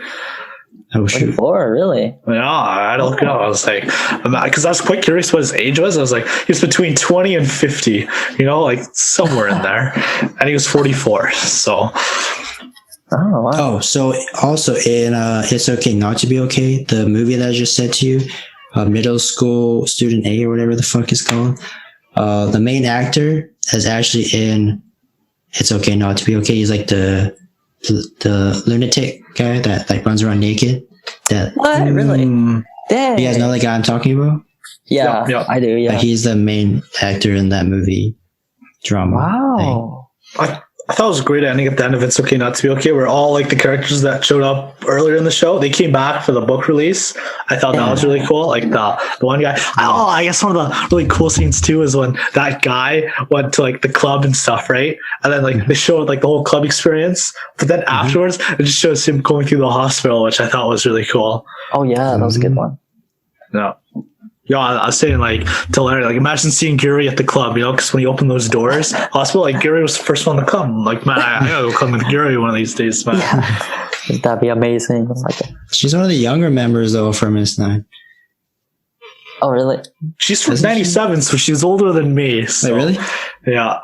Oh shoot. 24, really? Yeah, I had to look it up. I was like, because I was quite curious what his age was. I was like, he was between 20 and 50, like somewhere in there. And he was 44. So. Oh, wow. Oh, so also in It's Okay Not to Be Okay, the movie that I just said to you, Middle School Student A or whatever the fuck it's called, the main actor is actually in It's Okay Not to Be Okay. He's like the lunatic guy that like runs around naked. That What? Really? Dang. you guys know the guy I'm talking about? Yeah, Yeah. I do, yeah. He's the main actor in that movie drama. Wow. I thought it was a great ending at the end of It's Okay Not to Be Okay, where all like the characters that showed up earlier in the show, they came back for the book release. I thought that was really cool. Like the one guy. Oh, I guess one of the really cool scenes too is when that guy went to like the club and stuff, right? And then like they showed like the whole club experience, but then afterwards it just shows him going through the hospital, which I thought was really cool. Oh, yeah, that was a good one. No. Yeah, I was saying like to Larry, like imagine seeing Gary at the club, because when you open those doors, hospital, like Gary was the first one to come. Like, man, I gotta go come with Gary one of these days, man. Yeah. That'd be amazing. She's one of the younger members though from S9. Oh, really? She's from Isn't she? 97, so she's older than me. So, Wait, really? Yeah.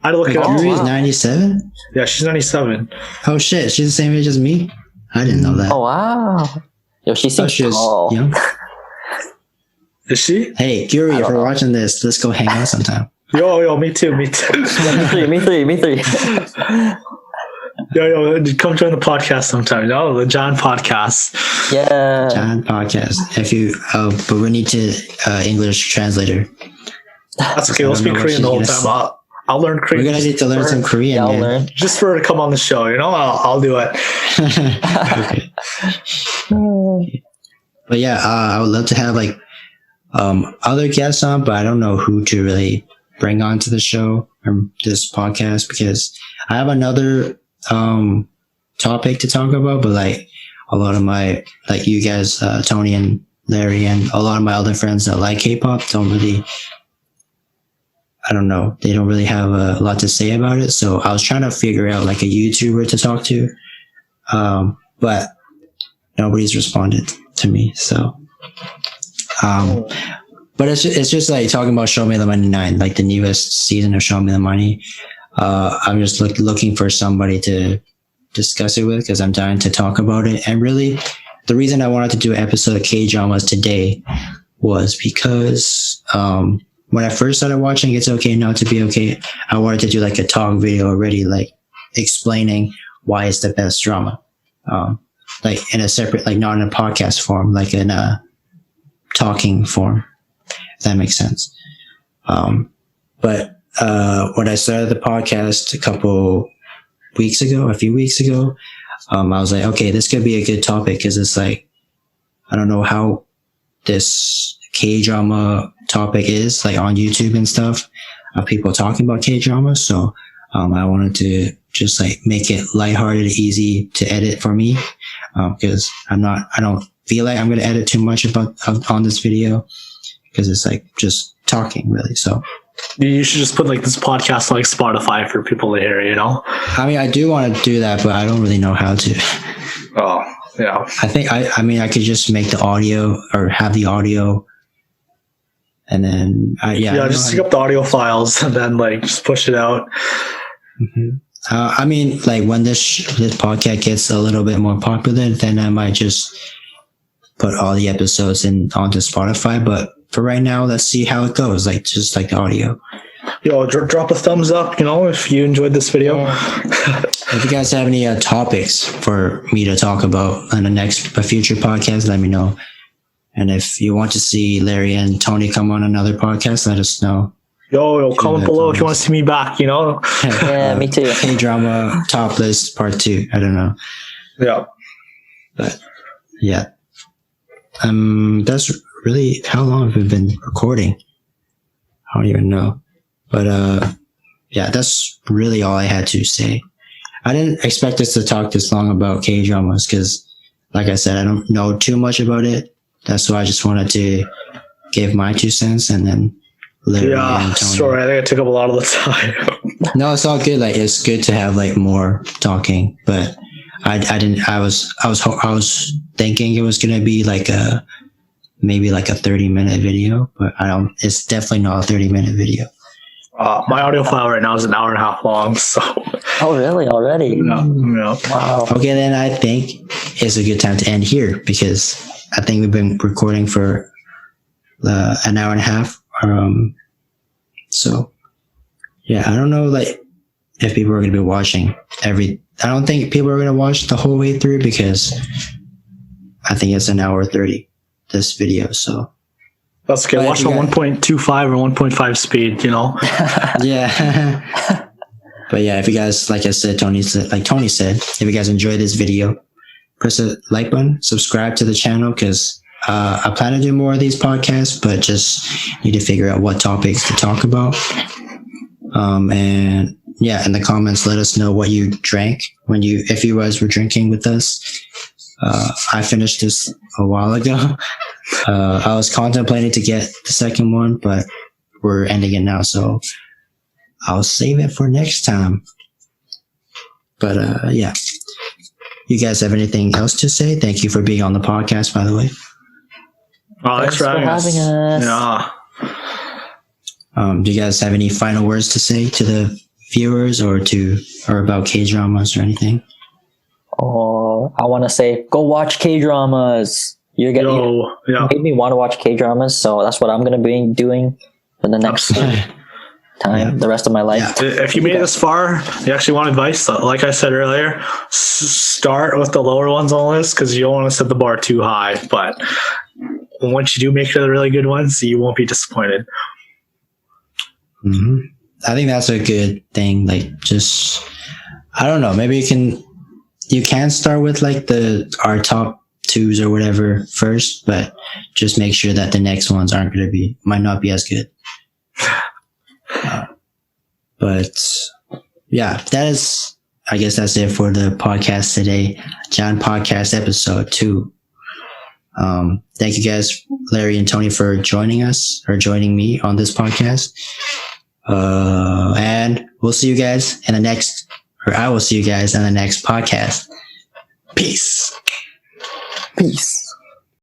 I had to look it up. Yuri is wow. 97? Yeah, she's 97. Oh shit, she's the same age as me? I didn't know that. Oh, wow. Yo, she Oh, seems she was tall. young. Is she? Hey, Yuri, if we're watching this, let's go hang out sometime. Yo, me too. Me three. Yo, come join the podcast sometime. No, the Jjan podcast. Yeah. Jjan podcast. If you, but we need to English translator. That's okay. I We'll don't speak know what Korean she's the whole gonna time. say. I'll learn Korean. We're gonna need to learn some Korean. Yeah, I'll man. learn. Just for her to come on the show, I'll do it. Okay. But yeah, I would love to have like other guests on, but I don't know who to really bring onto the show or this podcast because I have another topic to talk about, but like a lot of my like you guys, Tony and Larry, and a lot of my other friends that like K-pop don't really. I don't know. They don't really have a lot to say about it. So I was trying to figure out like a YouTuber to talk to. But nobody's responded to me. So, but it's just like talking about Show Me the Money 9, like the newest season of Show Me the Money. I'm just looking for somebody to discuss it with because I'm dying to talk about it. And really the reason I wanted to do an episode of K-dramas today was because, when I first started watching It's Okay Not to Be Okay, I wanted to do like a talk video already, like explaining why it's the best drama. Like in a separate, like not in a podcast form, like in a talking form, if that makes sense. But when I started the podcast a few weeks ago, I was like, okay, this could be a good topic because it's like, I don't know how this K-drama topic is like on YouTube and stuff, people talking about K-drama. So, I wanted to just like make it lighthearted, easy to edit for me. Cause I don't feel like I'm going to edit too much on this video because it's like just talking really. So you should just put like this podcast on like Spotify for people to hear, I mean, I do want to do that, but I don't really know how to. Oh, yeah. I think I mean, I could just make the audio or have the audio. And then, just pick up the audio files and then like just push it out. Mm-hmm. I mean, like when this podcast gets a little bit more popular, then I might just put all the episodes onto Spotify. But for right now, let's see how it goes. Like just like the audio. Yo, drop a thumbs up, if you enjoyed this video. If you guys have any topics for me to talk about on a future podcast, let me know. And if you want to see Larry and Tony come on another podcast, let us know. Yo, comment below if you want to see me back, Yeah, me too. K-drama top list part 2. I don't know. Yeah. But yeah. That's really how long have we been recording? I don't even know. But yeah, that's really all I had to say. I didn't expect us to talk this long about K-dramas because, like I said, I don't know too much about it. That's why I just wanted to give my 2 cents and then Larry and Tony. Sorry, I think I took up a lot of the time. No, it's all good. Like, it's good to have like more talking, but I was thinking it was gonna be like maybe like a 30-minute video, but it's definitely not a 30-minute video. My audio file right now is an hour and a half long, so. Oh, really? Already? Yeah. Wow. Okay, then I think it's a good time to end here because I think we've been recording for an hour and a half. So yeah, I don't know like if people are going to be watching I don't think people are going to watch the whole way through because I think it's an hour 30, this video. So That's okay. Watch on 1.25 or 1.5 speed, Yeah. But yeah, if you guys, like Tony said, if you guys enjoyed this video, press the like button, subscribe to the channel because I plan to do more of these podcasts, but just need to figure out what topics to talk about. And yeah, in the comments, let us know what you drank if you guys were drinking with us. I finished this a while ago. I was contemplating to get the second one, but we're ending it now, so I'll save it for next time. But yeah, you guys have anything else to say? Thank you for being on the podcast, by the way. Oh, thanks for having us. Yeah. Do you guys have any final words to say to the viewers or about K-dramas or anything? Oh, I want to say, go watch K-dramas. You made me want to watch K-dramas, so that's what I'm going to be doing for the next time, the rest of my life. Yeah. If you made it this far, you actually want advice, like I said earlier, start with the lower ones on the list because you don't want to set the bar too high. But once you do make it to the really good ones, you won't be disappointed. Mm-hmm. I think that's a good thing. Like, just I don't know. Maybe you can start with like our top twos or whatever first, but just make sure that the next ones might not be as good. But yeah, I guess that's it for the podcast today. Jjan podcast episode 2. Thank you guys, Larry and Tony, for joining me on this podcast. And we'll see you guys I will see you guys in the next podcast. Peace. Peace.